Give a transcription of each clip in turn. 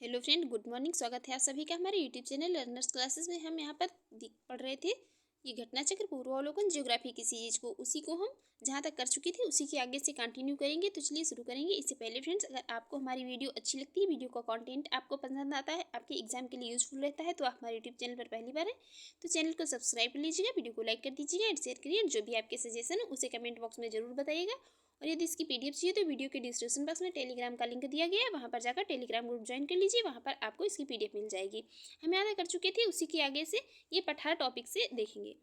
Hello friend, good morning. स्वागत है आप सभी का हमारे यूट्यूब चैनल लर्नर्स क्लासेस में। हम यहाँ पर पढ़ रहे थे ये घटना चक्र पूर्वावलोकन ज्योग्राफी की सीरीज को। उसी को हम जहाँ तक कर चुके थे उसी के आगे से कंटिन्यू करेंगे। तो चलिए शुरू करेंगे। इससे पहले फ्रेंड्स, अगर आपको हमारी वीडियो अच्छी लगती है, वीडियो का कंटेंट आपको पसंद आता है, आपके एग्जाम के लिए यूजफुल रहता है, तो आप हमारे यूट्यूब चैनल पर पहली बार है तो चैनल को सब्सक्राइब कर लीजिएगा, वीडियो को लाइक कर दीजिएगा एंड शेयर करिए। जो भी आपके सजेशन है उसे कमेंट बॉक्स में जरूर बताइएगा। और यदि इसकी पीडीएफ चाहिए तो वीडियो के डिस्क्रिप्शन बॉक्स में टेलीग्राम का लिंक दिया गया है, वहाँ पर जाकर टेलीग्राम ग्रुप ज्वाइन कर लीजिए, वहाँ पर आपको इसकी पीडीएफ मिल जाएगी। हम यहाँ तक कर चुके थे, उसी के आगे से ये पठार टॉपिक से देखेंगे।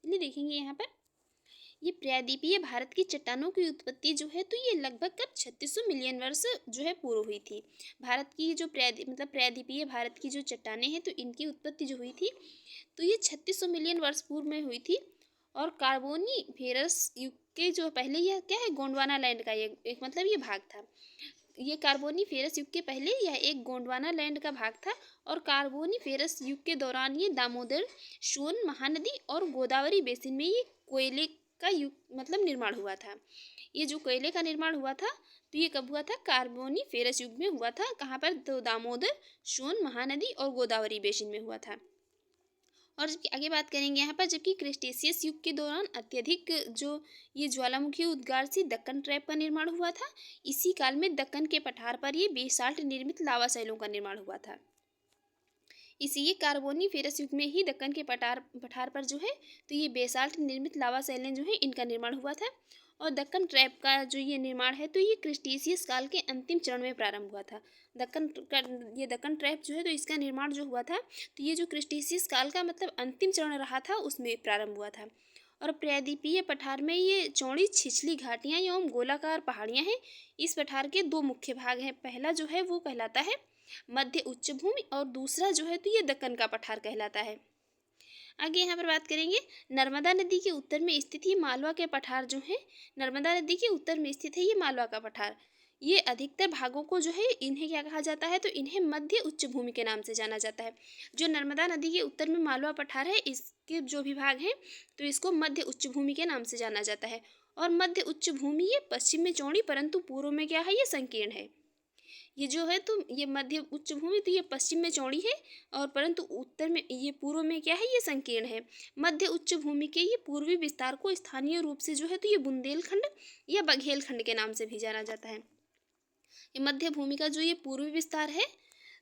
चलिए देखेंगे यहाँ पर ये प्रायद्वीपीय भारत की चट्टानों की उत्पत्ति जो है तो ये लगभग कब 3600 मिलियन वर्ष जो है पूर्व हुई थी। भारत की जो प्रायद्वीपीय भारत की जो चट्टानें हैं तो इनकी उत्पत्ति जो हुई थी तो ये 3600 मिलियन वर्ष पूर्व में हुई थी। और कार्बोनीफेरस युग के जो पहले यह क्या है, गोंडवाना लैंड का ये एक ये भाग था। ये कार्बोनीफेरस युग के पहले यह एक गोंडवाना लैंड का भाग था। और कार्बोनीफेरस युग के दौरान ये दामोदर, सोन महानदी और गोदावरी बेसिन में ये कोयले का युग निर्माण हुआ था। ये जो कोयले का निर्माण हुआ था तो ये कब हुआ था, कार्बोनीफेरस युग में हुआ था। कहाँ पर, तो दामोदर, सोन महानदी और गोदावरी बेसिन में हुआ था। और जबकि आगे बात करेंगे यहाँ पर, जबकि क्रेटेशियस युग के दौरान अत्यधिक जो ये ज्वालामुखी उद्गार से दक्कन ट्रैप का निर्माण हुआ था। इसी काल में दक्कन के पठार पर ये बेसाल्ट निर्मित लावा शैलों का निर्माण हुआ था। इसी कार्बोनीफेरस युग में ही दक्कन के पठार पर जो है तो ये बेसाल्ट निर्मित लावा शैलें जो है इनका निर्माण हुआ था। और दक्कन ट्रैप का जो ये निर्माण है तो ये क्रिस्टेशियस काल के अंतिम चरण में प्रारंभ हुआ था। दक्कन ट्रैप जो है तो इसका निर्माण जो हुआ था तो ये जो क्रिस्टेशियस काल का अंतिम चरण रहा था उसमें प्रारंभ हुआ था। और प्रायद्वीपीय पठार में ये चौड़ी छिछली घाटियाँ एवं गोलाकार पहाड़ियाँ हैं। इस पठार के दो मुख्य भाग हैं। पहला जो है वो कहलाता है मध्य उच्च भूमि और दूसरा जो है तो ये दक्कन का पठार कहलाता है। आगे यहाँ पर बात करेंगे, नर्मदा नदी के उत्तर में स्थित ये मालवा के पठार जो है, नर्मदा नदी के उत्तर में स्थित है ये मालवा का पठार। ये अधिकतर भागों को जो है इन्हें क्या कहा जाता है, तो इन्हें मध्य उच्च भूमि के नाम से जाना जाता है। जो नर्मदा नदी के उत्तर में मालवा पठार है इसके जो भी भाग हैं तो इसको मध्य उच्च भूमि के नाम से जाना जाता है। और मध्य उच्च भूमि ये पश्चिम में चौड़ी परंतु पूर्व में क्या है, ये संकीर्ण है। ये जो है तो ये मध्य उच्च भूमि तो ये पश्चिम में चौड़ी है और परंतु उत्तर में ये पूर्व में क्या है, ये संकीर्ण है। मध्य उच्च भूमि के ये पूर्वी विस्तार को स्थानीय रूप से जो है तो ये बुंदेलखंड या बघेलखंड के नाम से भी जाना जाता है। ये मध्य भूमि का जो ये पूर्वी विस्तार है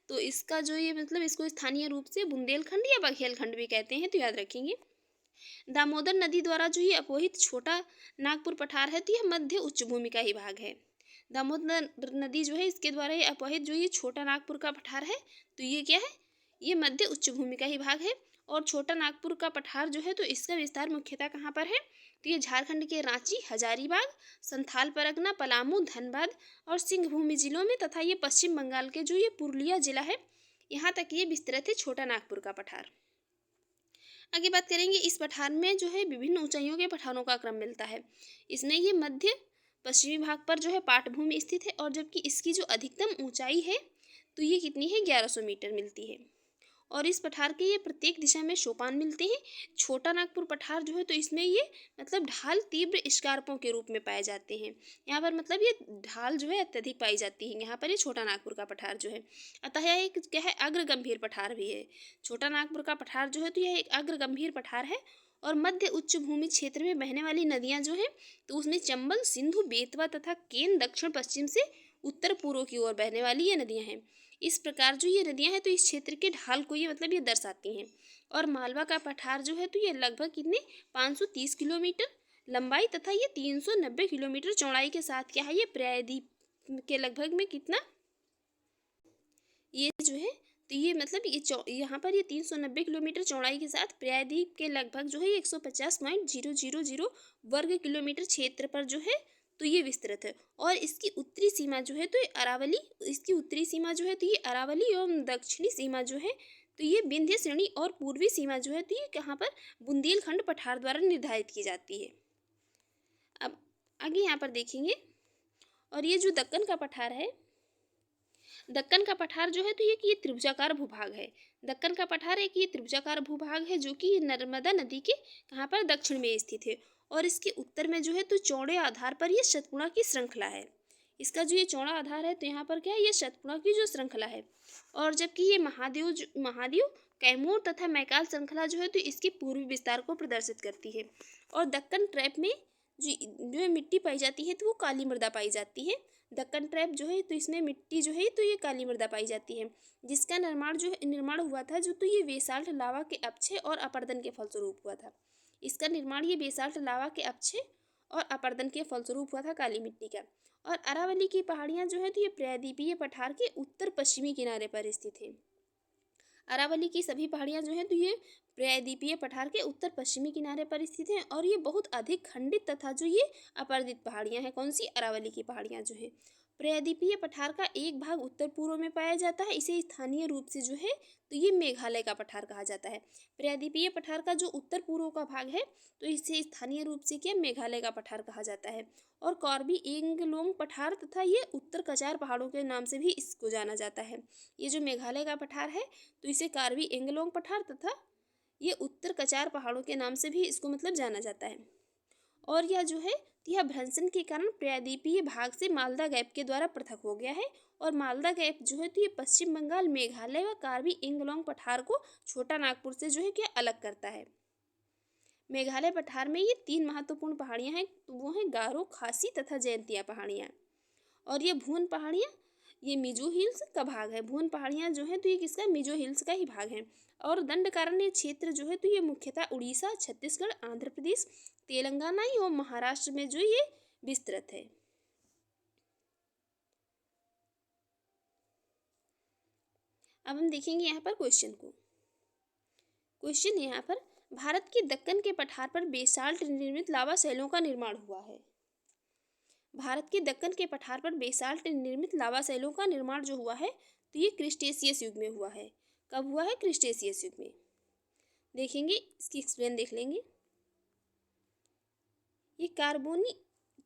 तो इसका जो ये इसको स्थानीय रूप से बुंदेलखंड या बघेलखंड भी कहते हैं, तो याद रखेंगे। दामोदर नदी द्वारा जो ये अपोहित छोटा नागपुर पठार है तो यह मध्य उच्च भूमि का ही भाग है। दामोदर नदी जो है इसके द्वारा ये अपोहित जो ये छोटा नागपुर का पठार है तो ये क्या है, ये मध्य उच्च भूमि का ही भाग है। और छोटा नागपुर का पठार जो है तो इसका विस्तार मुख्यतः कहाँ पर है, तो ये झारखंड के रांची, हजारीबाग, संथाल परगना, पलामू, धनबाद और सिंहभूमि जिलों में तथा ये पश्चिम बंगाल के जो ये पुरुलिया जिला है यहाँ तक ये विस्तृत है छोटा नागपुर का पठार। आगे बात करेंगे, इस पठार में जो है विभिन्न ऊंचाइयों के पठारों का क्रम मिलता है। इसमें ये मध्य पश्चिमी भाग पर जो है पाटभूमि स्थित है और जबकि इसकी जो अधिकतम ऊंचाई है तो ये कितनी है, 1100 मीटर मिलती है। और इस पठार के ये प्रत्येक दिशा में सोपान मिलते हैं। छोटा नागपुर पठार जो है तो इसमें ये ढाल तीव्र स्कार्पों के रूप में पाए जाते हैं। यहाँ पर ये ढाल जो है अत्यधिक पाई जाती है यहाँ पर ये छोटा नागपुर का पठार जो है। अतः यह एक क्या है, अग्र गंभीर पठार भी है। छोटा नागपुर का पठार जो है तो यह एक अग्र गंभीर पठार है। और मध्य उच्च भूमि क्षेत्र में बहने वाली नदियाँ जो हैं तो उसमें चंबल, सिंधु, बेतवा तथा केन दक्षिण पश्चिम से उत्तर पूर्व की ओर बहने वाली ये नदियाँ हैं। इस प्रकार जो ये नदियाँ हैं तो इस क्षेत्र के ढाल को ये ये दर्शाती हैं। और मालवा का पठार जो है तो ये लगभग कितने 530 किलोमीटर लंबाई तथा ये 390 किलोमीटर चौड़ाई के साथ क्या है, ये प्रायद्वीप के लगभग में कितना ये जो है तो ये ये यहाँ पर ये 390 किलोमीटर चौड़ाई के साथ प्रायद्वीप के लगभग जो है 150.000 वर्ग किलोमीटर क्षेत्र पर जो है तो ये विस्तृत है। और इसकी उत्तरी सीमा जो है तो ये अरावली, इसकी उत्तरी सीमा जो है तो ये अरावली एवं दक्षिणी सीमा जो है तो ये विंध्य श्रेणी और पूर्वी सीमा जो है तो ये कहाँ पर, बुंदेलखंड पठार द्वारा निर्धारित की जाती है। अब आगे यहाँ पर देखेंगे, और ये जो दक्कन का पठार है, दक्कन का पठार जो है तो ये त्रिभुजाकार भूभाग है। दक्कन का पठार एक ये त्रिभुजाकार भूभाग है जो कि नर्मदा नदी के कहाँ पर, दक्षिण में स्थित है। और इसके उत्तर में जो है तो चौड़े आधार पर ये शतपुड़ा की श्रृंखला है। इसका जो ये चौड़ा आधार है तो यहाँ पर क्या है, ये शतपुड़ा की जो श्रृंखला है। और जबकि ये महाद्वीप कैमूर तथा मैकाल श्रृंखला जो है तो इसके पूर्वी विस्तार को प्रदर्शित करती है। और दक्कन ट्रैप में जो मिट्टी पाई जाती है तो वो काली मृदा पाई जाती है। दक्कन ट्रैप जो है तो इसमें मिट्टी जो है तो ये काली मृदा पाई जाती है, जिसका निर्माण हुआ था जो तो ये बेसाल्ट लावा के अपक्षय और अपरदन के फलस्वरूप हुआ था। इसका निर्माण ये बेसाल्ट लावा के अपक्षय और अपरदन के फलस्वरूप हुआ था काली मिट्टी का। और अरावली की पहाड़ियाँ जो है तो ये प्रायद्वीपीय पठार के उत्तर पश्चिमी किनारे पर स्थित है। अरावली की सभी पहाड़ियाँ जो हैं तो ये प्रायद्वीपीय पठार के उत्तर पश्चिमी किनारे पर स्थित हैं और ये बहुत अधिक खंडित तथा जो ये अपरदित पहाड़ियाँ हैं। कौन सी? अरावली की पहाड़ियाँ जो है। प्रायद्वीपीय पठार का एक भाग उत्तर पूर्व में पाया जाता है, इसे स्थानीय रूप से जो है तो ये मेघालय का पठार कहा जाता है। प्रायद्वीपीय पठार का जो उत्तर पूर्व का भाग है तो इसे स्थानीय रूप से क्या मेघालय का पठार कहा जाता है। और कार्बी एंगलोंग पठार तथा ये उत्तर कचार पहाड़ों के नाम से भी इसको जाना जाता है। ये जो मेघालय का पठार है तो इसे कार्बी एंगलोंग पठार तथा ये उत्तर कचार पहाड़ों के नाम से भी इसको मतलब जाना जाता है। और यह जो है यह भ्रंशन के कारण प्रायद्वीपीय भाग से मालदा गैप के द्वारा पृथक हो गया है। और मालदा गैप जो है तो ये पश्चिम बंगाल, मेघालय व कार्बी एंगलोंग पठार को छोटा नागपुर से जो है क्या अलग करता है। मेघालय पठार में ये 3 महत्वपूर्ण पहाड़ियाँ हैं, तो वो हैं गारो, खासी तथा जयंतिया पहाड़ियाँ। और ये भून पहाड़ियाँ ये मिजो हिल्स का भाग है। भून पहाड़ियाँ जो हैं तो ये किसका? मिजो हिल्स का ही भाग है। और दंडकारण्य क्षेत्र जो है तो ये मुख्यतः उड़ीसा, छत्तीसगढ़, आंध्र प्रदेश, तेलंगाना और महाराष्ट्र में जो ये विस्तृत है। अब हम देखेंगे यहाँ पर क्वेश्चन को। क्वेश्चन यहाँ पर, भारत के दक्कन के पठार पर बेसाल्ट निर्मित लावा शैलों का निर्माण हुआ है। भारत के दक्कन के पठार पर बेसाल्ट निर्मित लावा शैलों का निर्माण जो हुआ है तो ये क्रिस्टेशियस युग में हुआ है। कब हुआ है? क्रिस्टेशियस युग में। देखेंगे, इसकी एक्सप्लेन देख लेंगे। ये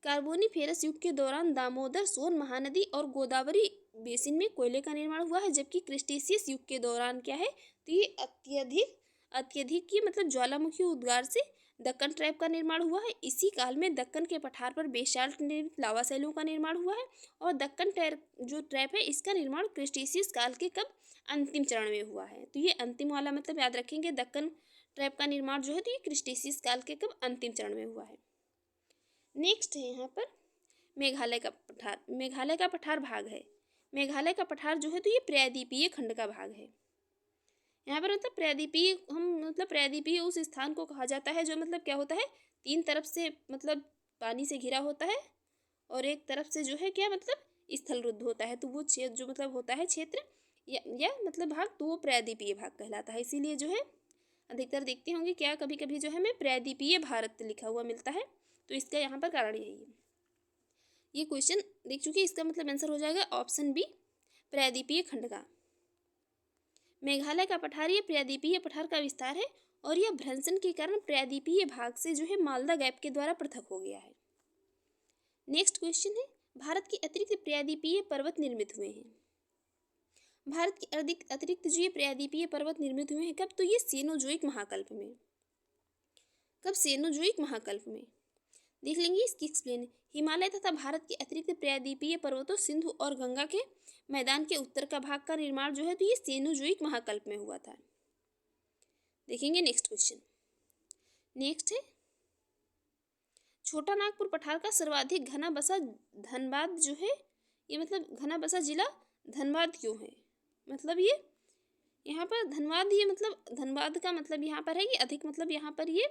कार्बोनीफेरस युग के दौरान दामोदर, सोन महानदी और गोदावरी बेसिन में कोयले का निर्माण हुआ है। जबकि क्रिस्टेशियस युग के दौरान क्या है तो ये अत्यधिक ये मतलब ज्वालामुखी उद्गार से दक्कन ट्रैप का निर्माण हुआ है। इसी काल में दक्कन के पठार पर बेसाल्ट निर्मित लावा शैलों का निर्माण हुआ है। और दक्कन जो ट्रैप है इसका निर्माण क्रिस्टेशियस काल के कब? अंतिम चरण में हुआ है। तो ये अंतिम वाला मतलब याद रखेंगे, दक्कन ट्रैप का निर्माण जो है तो ये क्रिस्टेशियस काल के कब? अंतिम चरण में हुआ है। नेक्स्ट है यहाँ पर मेघालय का पठार। मेघालय का पठार भाग है। मेघालय का पठार जो है तो ये प्रायद्वीपीय खंड का भाग है। यहाँ पर मतलब प्रायद्वीपीय उस स्थान को कहा जाता है जो मतलब क्या होता है, 3 तरफ से मतलब पानी से घिरा होता है और एक तरफ से जो है क्या मतलब स्थल रुद्ध होता है। तो वो क्षेत्र जो मतलब होता है क्षेत्र या मतलब भाग, तो वो प्रायद्वीपीय भाग कहलाता है। इसीलिए जो है अधिकतर देखते होंगे क्या कभी कभी जो है हमें प्रायद्वीपीय भारत लिखा हुआ मिलता है, तो इसका यहाँ पर कारण यही है। ये क्वेश्चन देख चुके, इसका मतलब आंसर हो जाएगा ऑप्शन बी, प्रायद्वीपीय खंड का। मेघालय का पठार ये प्रायद्वीपीय पठार का विस्तार है और यह भ्रंशन के कारण प्रायद्वीपीय भाग से जो है मालदा गैप के द्वारा पृथक हो गया है। नेक्स्ट क्वेश्चन है, भारत के अतिरिक्त प्रायद्वीपीय पर्वत निर्मित हुए हैं। भारत के अतिरिक्त जो ये प्रायद्वीपीय पर्वत निर्मित हुए हैं कब? तो ये सेनोजोइक महाकल्प में। कब? सेनोजोइक महाकल्प में। देख लेंगे इसकी एक्सप्लेन। हिमालय तथा भारत के अतिरिक्त प्रायद्वीपीय पर्वतों सिंधु और गंगा के मैदान के उत्तर का भाग का निर्माण जो है तो ये सेनोजोइक महाकल्प में हुआ था। देखेंगे नेक्स्ट क्वेश्चन। नेक्स्ट है, छोटा नागपुर पठार का सर्वाधिक घना बसा धनबाद जो है, ये मतलब घना बसा जिला धनबाद क्यों है? मतलब ये यहाँ पर धनबाद, ये मतलब धनबाद का मतलब यहाँ पर है ये अधिक, मतलब यहाँ पर ये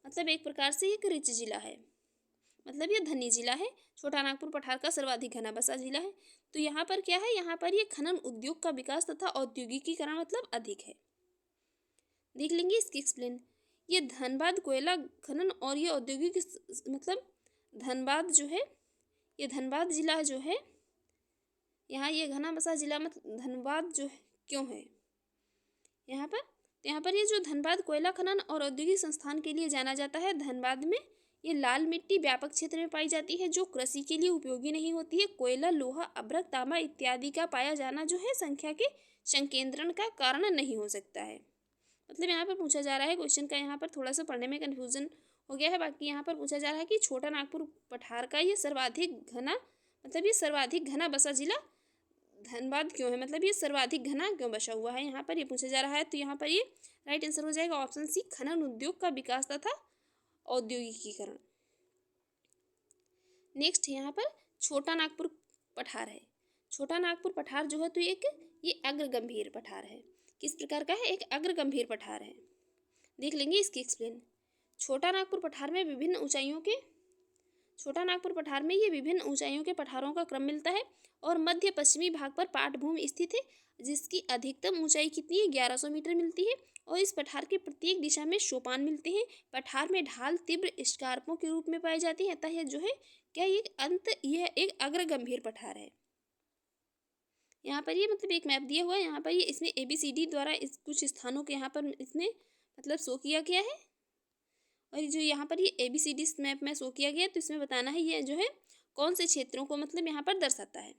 मतलब एक प्रकार से एक रिच जिला है, मतलब ये धनी जिला है। छोटा नागपुर पठार का सर्वाधिक घना बसा जिला है। तो यहाँ पर क्या है, यहाँ पर ये खनन उद्योग का विकास तथा औद्योगिकीकरण मतलब अधिक है। देख लेंगे इसकी एक्सप्लेन। ये धनबाद कोयला खनन और ये औद्योगिक मतलब धनबाद जो है, ये धनबाद जिला जो है, यहाँ ये घना बसा जिला मतलब धनबाद जो है क्यों है यहाँ पर? तो यहाँ पर ये जो धनबाद कोयला खनन और औद्योगिक संस्थान के लिए जाना जाता है। धनबाद में ये लाल मिट्टी व्यापक क्षेत्र में पाई जाती है जो कृषि के लिए उपयोगी नहीं होती है। कोयला, लोहा, अभ्रक, तांबा इत्यादि का पाया जाना जो है संख्या के संकेंद्रण का कारण नहीं हो सकता है। मतलब यहाँ पर पूछा जा रहा है, क्वेश्चन का यहाँ पर थोड़ा सा पढ़ने में कन्फ्यूजन हो गया है। बाकी यहाँ पर पूछा जा रहा है कि छोटा नागपुर पठार का ये सर्वाधिक घना मतलब ये सर्वाधिक घना बसा जिला धनबाद क्यों है, मतलब ये सर्वाधिक घना क्यों बसा हुआ है, यहाँ पर ये पूछा जा रहा है। तो यहाँ पर ये राइट आंसर हो जाएगा ऑप्शन सी, खनन उद्योग का विकास तथा औद्योगिकीकरण। नेक्स्ट यहाँ पर छोटा नागपुर पठार है। छोटा नागपुर पठार जो है तो ये अग्र गंभीर पठार है। किस प्रकार का है, एक अग्र गंभीर पठार है। देख लेंगे इसकी एक्सप्लेन। छोटा नागपुर पठार में ये विभिन्न ऊंचाइयों के पठारों का क्रम मिलता है और मध्य पश्चिमी भाग पर पाटभूमि स्थित है, जिसकी अधिकतम ऊंचाई कितनी है, 1100 मीटर मिलती है। और इस पठार के प्रत्येक दिशा में सोपान मिलते हैं। पठार में ढाल तीव्र स्कार्पों के रूप में पाई जाती है, अतः यह जो है यह एक अग्र गंभीर पठार है। यहाँ पर ये मतलब एक मैप दिया हुआ है, यहाँ पर ये इसमें ABCD द्वारा इस कुछ स्थानों के यहाँ पर इसमें मतलब शो किया गया है। और जो यहाँ पर ये ABCD इस मैप में शो किया गया, तो इसमें बताना है ये जो है कौन से क्षेत्रों को मतलब यहाँ पर दर्शाता है।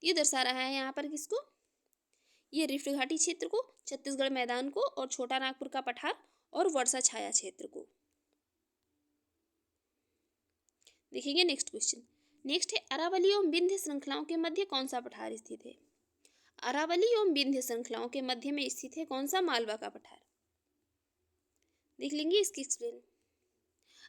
ये दर्शा रहा है यहाँ पर किसको, ये रिफ्ट घाटी क्षेत्र को, छत्तीसगढ़ मैदान को, और छोटा नागपुर का पठार और वर्षा छाया क्षेत्र को। देखेंगे नेक्स्ट क्वेश्चन। नेक्स्ट है अरावली एवं विंध्य श्रृंखलाओं के मध्य कौन सा पठार स्थित है। अरावली एवं विंध्य श्रृंखलाओं के मध्य में स्थित है कौन सा, मालवा का पठार। देख लेंगे इसकी एक्सप्लेन।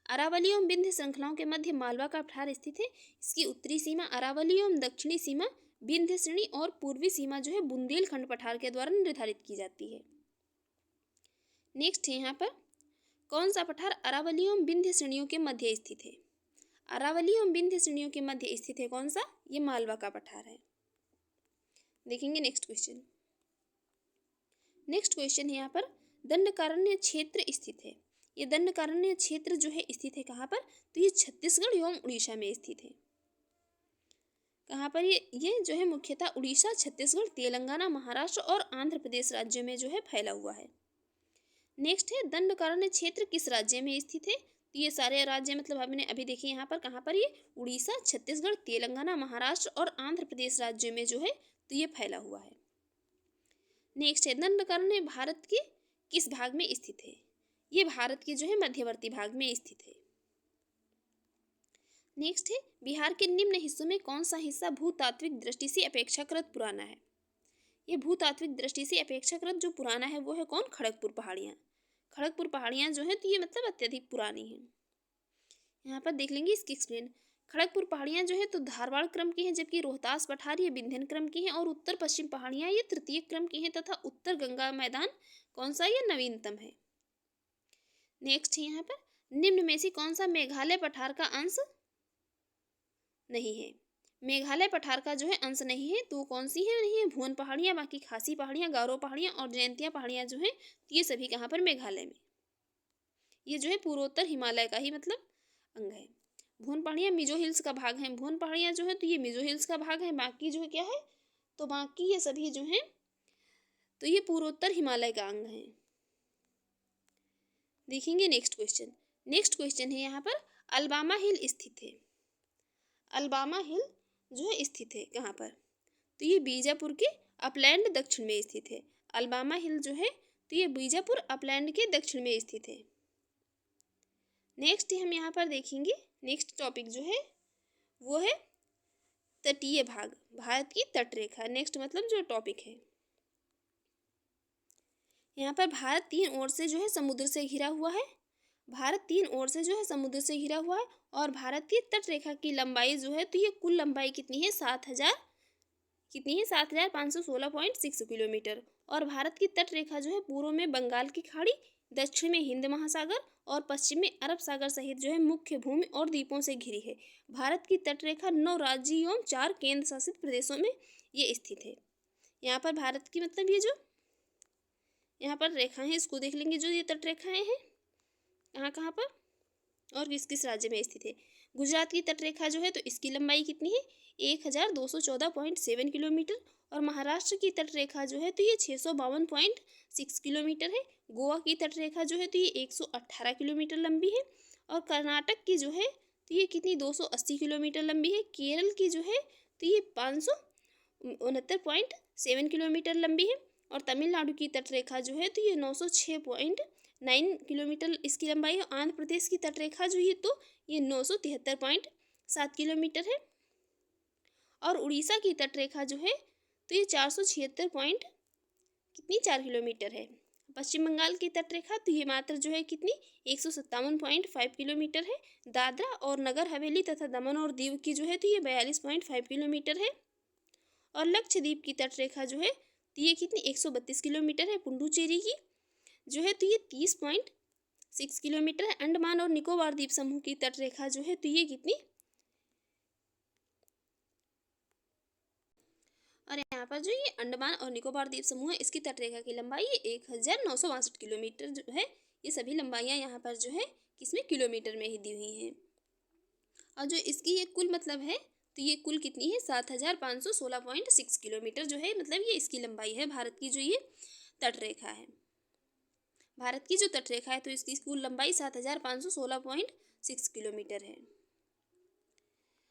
अरावली एवं विंध्य श्रृंखलाओं के मध्य मालवा का पठार स्थित है। इसकी उत्तरी सीमा अरावली एवं दक्षिणी सीमा विंध्य श्रेणी और पूर्वी सीमा जो है बुंदेलखंड पठार के द्वारा निर्धारित की जाती है। नेक्स्ट है यहाँ पर कौन सा पठार अरावली एवं विंध्य श्रेणियों के मध्य स्थित है। अरावली एवं विंध्य श्रेणियों के मध्य स्थित है कौन सा, ये मालवा का पठार है। देखेंगे नेक्स्ट क्वेश्चन। नेक्स्ट क्वेश्चन है यहाँ पर दंडकारण्य क्षेत्र स्थित है। ये दंडकारण्य क्षेत्र जो है स्थित है कहाँ पर, तो ये छत्तीसगढ़ एवं उड़ीसा में स्थित है। कहाँ पर ये जो है मुख्यतः उड़ीसा, छत्तीसगढ़, तेलंगाना, महाराष्ट्र और आंध्र प्रदेश राज्यों में जो है फैला हुआ है। नेक्स्ट है दंडकारण्य क्षेत्र किस राज्य में स्थित है। तो ये सारे राज्य मतलब हमने अभी देखे यहाँ पर कहाँ पर, ये उड़ीसा, छत्तीसगढ़, तेलंगाना, महाराष्ट्र और आंध्र प्रदेश राज्यों में जो है तो ये फैला हुआ है। नेक्स्ट है दंडकारण्य भारत के किस भाग में स्थित है। ये भारत के जो है मध्यवर्ती भाग में स्थित है। नेक्स्ट है बिहार के निम्न हिस्सों में कौन सा हिस्सा भूतात्विक दृष्टि से अपेक्षाकृत पुराना है। ये भूतात्विक दृष्टि से अपेक्षाकृत जो पुराना है वो है कौन, खड़गपुर पहाड़ियाँ। खड़गपुर पहाड़ियाँ जो है तो ये मतलब अत्यधिक पुरानी हैं। यहाँ पर देख लेंगे इसकी एक्सप्लेन। खड़गपुर पहाड़ियाँ जो है तो धारवाड़ क्रम की हैं, जबकि रोहतास पठार ये विंध्यन क्रम की हैं, और उत्तर पश्चिम पहाड़ियाँ ये तृतीय क्रम की हैं, तथा उत्तर गंगा मैदान कौन सा, ये नवीनतम है। नेक्स्ट है यहाँ पर निम्न में से कौन सा मेघालय पठार का अंश नहीं है। मेघालय पठार का जो है अंश नहीं है, तो कौन सी है, नहीं है भुवन पहाड़ियाँ, बाकी खासी पहाड़ियाँ, गारो पहाड़ियाँ और जयंतिया पहाड़ियाँ जो है ये सभी कहाँ पर, मेघालय में। ये जो है पूर्वोत्तर हिमालय का ही मतलब अंग है। भुवन पहाड़ियाँ मिजो हिल्स का भाग है। भुवन पहाड़ियाँ जो है तो ये मिजो हिल्स का भाग है। बाकी जो है क्या है, तो बाकी ये सभी जो है तो ये पूर्वोत्तर हिमालय का अंग है। देखेंगे नेक्स्ट क्वेश्चन। नेक्स्ट क्वेश्चन है यहाँ पर अलबामा हिल स्थित है। अलबामा हिल जो है स्थित है कहाँ पर, तो ये बीजापुर के अपलैंड दक्षिण में स्थित है। अलबामा हिल जो है तो ये बीजापुर अपलैंड के दक्षिण में स्थित है। नेक्स्ट हम यहाँ पर देखेंगे नेक्स्ट टॉपिक जो है वो है तटीय भाग, भारत की तटरेखा। नेक्स्ट मतलब जो टॉपिक है यहाँ पर भारत तीन ओर से जो है समुद्र से घिरा हुआ है। भारत तीन ओर से जो है समुद्र से घिरा हुआ है, और भारत की तटरेखा की लंबाई जो है तो ये कुल लंबाई कितनी है, 7,516.6 किलोमीटर। और भारत की तटरेखा जो है पूर्व में बंगाल की खाड़ी, दक्षिण में हिंद महासागर और पश्चिम में अरब सागर सहित जो है मुख्य भूमि और द्वीपों से घिरी है। भारत की तटरेखा 9 राज्यों एवं 4 केंद्र शासित प्रदेशों में ये स्थित है। यहाँ पर भारत की मतलब ये जो यहाँ पर रेखाएं हैं इसको देख लेंगे, जो ये तटरेखाएं हैं कहाँ कहाँ पर और किस किस राज्य में स्थित है। गुजरात की तटरेखा जो है तो इसकी लंबाई कितनी है, 1214.7 किलोमीटर। और महाराष्ट्र की तटरेखा जो है तो ये 652.6 किलोमीटर है। गोवा की तटरेखा जो है तो ये 118 किलोमीटर लंबी है। और कर्नाटक की जो है तो ये कितनी 280 किलोमीटर लंबी है। केरल की जो है तो ये 569.7 किलोमीटर लंबी है। और तमिलनाडु की तटरेखा जो है तो ये 906.9 किलोमीटर इसकी लंबाई है। आंध्र प्रदेश की तटरेखा जो है तो ये 973.7 किलोमीटर है। और उड़ीसा की तटरेखा जो है तो ये 476 पॉइंट कितनी 4 किलोमीटर है। पश्चिम बंगाल की तटरेखा तो ये मात्र जो है कितनी 157.5 किलोमीटर है। दादरा और नगर हवेली तथा दमन और दीव की जो है तो ये 42.5 किलोमीटर है। और लक्षद्वीप की तटरेखा जो है तो ये कितनी 132 किलोमीटर है। पुडुचेरी की जो है तो ये 30.6 किलोमीटर है। अंडमान और निकोबार द्वीप समूह की तटरेखा जो है तो ये कितनी, और यहाँ पर जो ये अंडमान और निकोबार द्वीप समूह है इसकी तटरेखा की लंबाई 1962 किलोमीटर जो है। ये सभी लंबाइयाँ यहाँ पर जो है किसमें किलोमीटर में ही दी हुई हैं। और जो इसकी ये कुल मतलब है तो ये कुल कितनी है 7516.6 किलोमीटर जो है, मतलब ये इसकी लंबाई है भारत की जो ये तटरेखा है। भारत की जो तटरेखा है तो इसकी कुल लंबाई 7516.6 किलोमीटर है।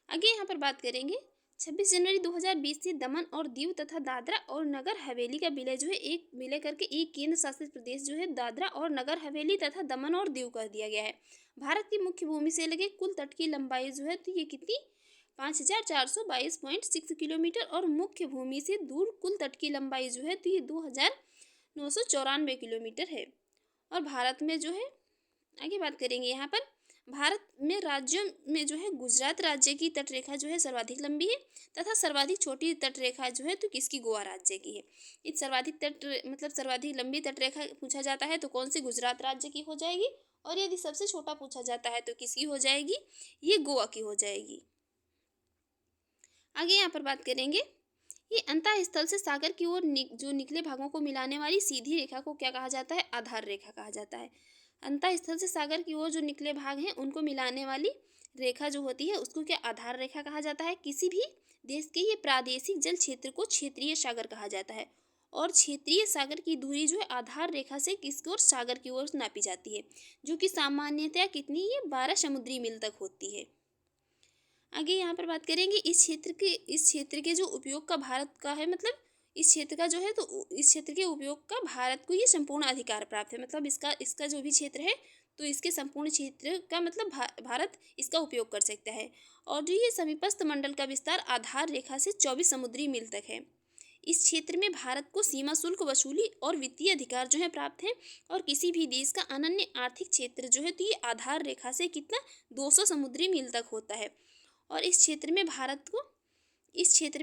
आगे यहाँ पर बात करेंगे 26 जनवरी 2020 से दमन और दीव तथा दादरा और नगर हवेली का विलय जो है एक विलय करके एक केंद्र शासित प्रदेश जो है दादरा और नगर हवेली तथा दमन और दीव कर दिया गया है। भारत की मुख्य भूमि से लगे कुल तट की लंबाई जो है तो ये कितनी 5422.6 किलोमीटर और मुख्य भूमि से दूर कुल तट की लंबाई जो है तो ये 2994 किलोमीटर है। और भारत में जो है आगे बात करेंगे यहाँ पर भारत में राज्यों में जो है गुजरात राज्य की तटरेखा जो है सर्वाधिक लंबी है तथा सर्वाधिक छोटी तटरेखा जो है तो किसकी गोवा राज्य की है। इस सर्वाधिक मतलब सर्वाधिक लंबी तटरेखा पूछा जाता है तो कौन सी गुजरात राज्य की हो जाएगी, और यदि सबसे छोटा पूछा जाता है तो किसकी हो जाएगी, ये गोवा की हो जाएगी। आगे यहाँ पर बात करेंगे ये अंतः स्थल से सागर की ओर जो निकले भागों को मिलाने वाली सीधी रेखा को क्या कहा जाता है, आधार रेखा कहा जाता है। अंतः स्थल से सागर की ओर जो निकले भाग हैं उनको मिलाने वाली रेखा जो होती है उसको क्या आधार रेखा कहा जाता है। किसी भी देश के ये प्रादेशिक जल क्षेत्र को क्षेत्रीय सागर कहा जाता है और क्षेत्रीय सागर की दूरी जो है आधार रेखा से किसकी ओर सागर की ओर नापी जाती है, जो कि सामान्यतया कितनी ये 12 समुद्री मील तक होती है। आगे यहाँ पर बात करेंगे इस क्षेत्र के जो उपयोग का भारत का है, मतलब इस क्षेत्र का जो है तो इस क्षेत्र के उपयोग का भारत को ये संपूर्ण अधिकार प्राप्त है। मतलब इसका जो भी क्षेत्र है तो इसके संपूर्ण क्षेत्र का मतलब भारत इसका उपयोग कर सकता है। और जो ये समीपस्थ मंडल का विस्तार आधार रेखा से 24 समुद्री मील तक है। इस क्षेत्र में भारत को सीमा शुल्क वसूली और वित्तीय अधिकार जो है प्राप्त है और किसी भी देश का अनन्य आर्थिक क्षेत्र जो है तो ये आधार रेखा से कितना 200 समुद्री मील तक होता है। और इस क्षेत्र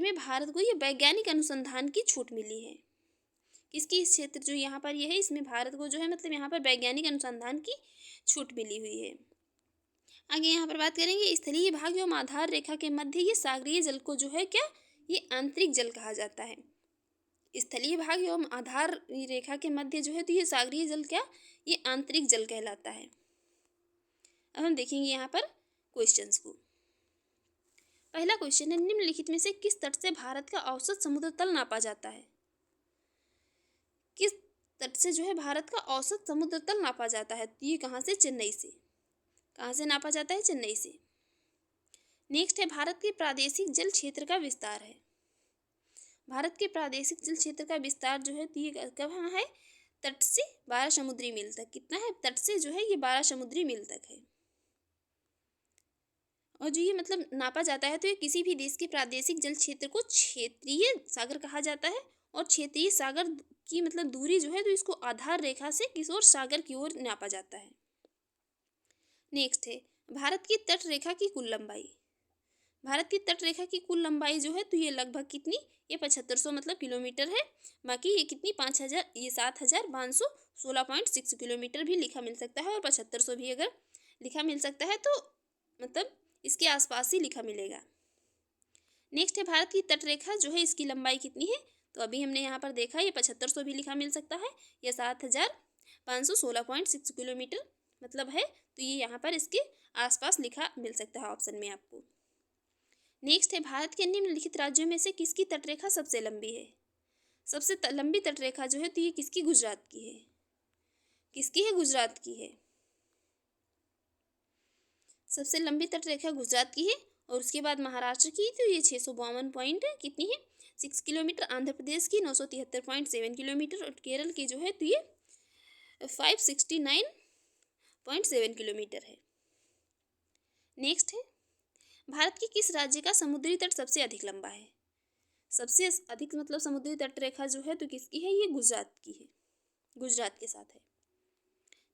में भारत को ये वैज्ञानिक अनुसंधान की छूट मिली है। किसकी, इस क्षेत्र जो यहाँ पर ये है इसमें भारत को जो है मतलब यहाँ पर वैज्ञानिक अनुसंधान की छूट मिली हुई है। आगे यहाँ पर बात करेंगे स्थलीय भाग एवं आधार रेखा के मध्य ये सागरीय जल को जो है क्या ये आंतरिक जल कहा जाता है। स्थलीय भाग एवं आधार रेखा के मध्य जो है तो ये सागरीय जल क्या ये आंतरिक जल कहलाता है। अब हम देखेंगे यहाँ पर क्वेश्चंस को। पहला क्वेश्चन है निम्नलिखित में से किस तट से भारत का औसत समुद्र तल नापा जाता है। किस तट से जो है भारत का औसत समुद्र तल नापा जाता है, तो ये कहाँ से, चेन्नई से। कहाँ से नापा जाता है, चेन्नई से। नेक्स्ट है भारत के प्रादेशिक जल क्षेत्र का विस्तार है। भारत के प्रादेशिक जल क्षेत्र का विस्तार जो है तो ये कहाँ है, तट से 12 समुद्री मील तक। कितना है, तट से जो है ये 12 समुद्री मील तक है। और जो ये मतलब नापा जाता है तो ये किसी भी देश के प्रादेशिक जल क्षेत्र को क्षेत्रीय सागर कहा जाता है और क्षेत्रीय सागर की मतलब दूरी जो है तो इसको आधार रेखा से किस ओर, सागर की ओर नापा जाता है। नेक्स्ट है भारत की तट रेखा की कुल लंबाई। भारत की तट रेखा की कुल लंबाई जो है तो ये लगभग कितनी, ये 7500 मतलब किलोमीटर है। बाकी ये कितनी 5000 ये 7516.6 किलोमीटर भी लिखा मिल सकता है और 7500 भी अगर लिखा मिल सकता है तो मतलब इसके आसपास ही लिखा मिलेगा। नेक्स्ट है भारत की तटरेखा जो है इसकी लंबाई कितनी है, तो अभी हमने यहाँ पर देखा ये 7500 भी लिखा मिल सकता है या 7516.6 किलोमीटर मतलब है, तो ये यहाँ पर इसके आसपास लिखा मिल सकता है ऑप्शन में आपको। नेक्स्ट है भारत के निम्नलिखित राज्यों में से किसकी तटरेखा सबसे लंबी है। सबसे लंबी तटरेखा जो है तो ये किसकी, गुजरात की है। किसकी है, गुजरात की है। सबसे लंबी तटरेखा गुजरात की है और उसके बाद महाराष्ट्र की तो ये 652 पॉइंट कितनी है 6 किलोमीटर, आंध्र प्रदेश की 973.7 किलोमीटर और केरल की जो है तो ये 569.7 किलोमीटर है। नेक्स्ट है भारत के किस राज्य का समुद्री तट सबसे अधिक लंबा है? सबसे अधिक मतलब समुद्री तट रेखा जो है तो किसकी है? ये गुजरात की है, गुजरात के साथ है।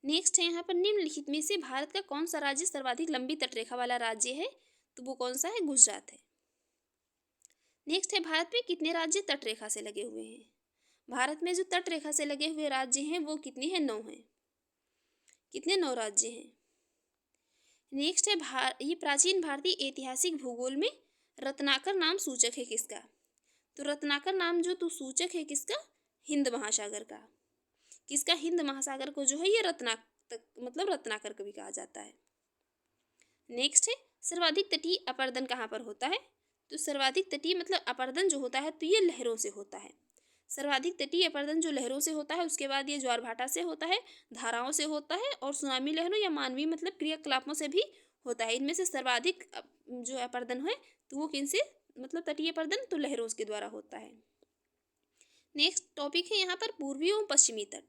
नेक्स्ट है यहाँ पर निम्नलिखित में से भारत का कौन सा राज्य सर्वाधिक लंबी तटरेखा वाला राज्य है? तो वो कौन सा है? गुजरात है। नेक्स्ट है भारत में कितने राज्य तटरेखा से लगे हुए हैं? भारत में जो तटरेखा से लगे हुए राज्य हैं वो कितने हैं? 9 हैं। कितने? 9 राज्य हैं। नेक्स्ट है ये प्राचीन भारतीय ऐतिहासिक भूगोल में रत्नाकर नाम सूचक है किसका? तो रत्नाकर नाम जो तो सूचक है किसका? हिंद महासागर का। किसका? हिंद महासागर को जो है ये रत्नाकर कभी कहा जाता है। नेक्स्ट है सर्वाधिक तटीय अपरदन कहाँ पर होता है? तो सर्वाधिक तटीय मतलब अपरदन जो होता है तो ये लहरों से होता है। सर्वाधिक तटीय अपरदन जो लहरों से होता है, उसके बाद ये ज्वार भाटा से होता है, धाराओं से होता है और सुनामी लहरों या मानवीय मतलब क्रियाकलापों से भी होता है। इनमें से सर्वाधिक जो अपरदन है तो वो किनसे मतलब तटीय अपरदन तो लहरों के द्वारा होता है। नेक्स्ट टॉपिक है यहाँ पर पूर्वी एवं पश्चिमी तट।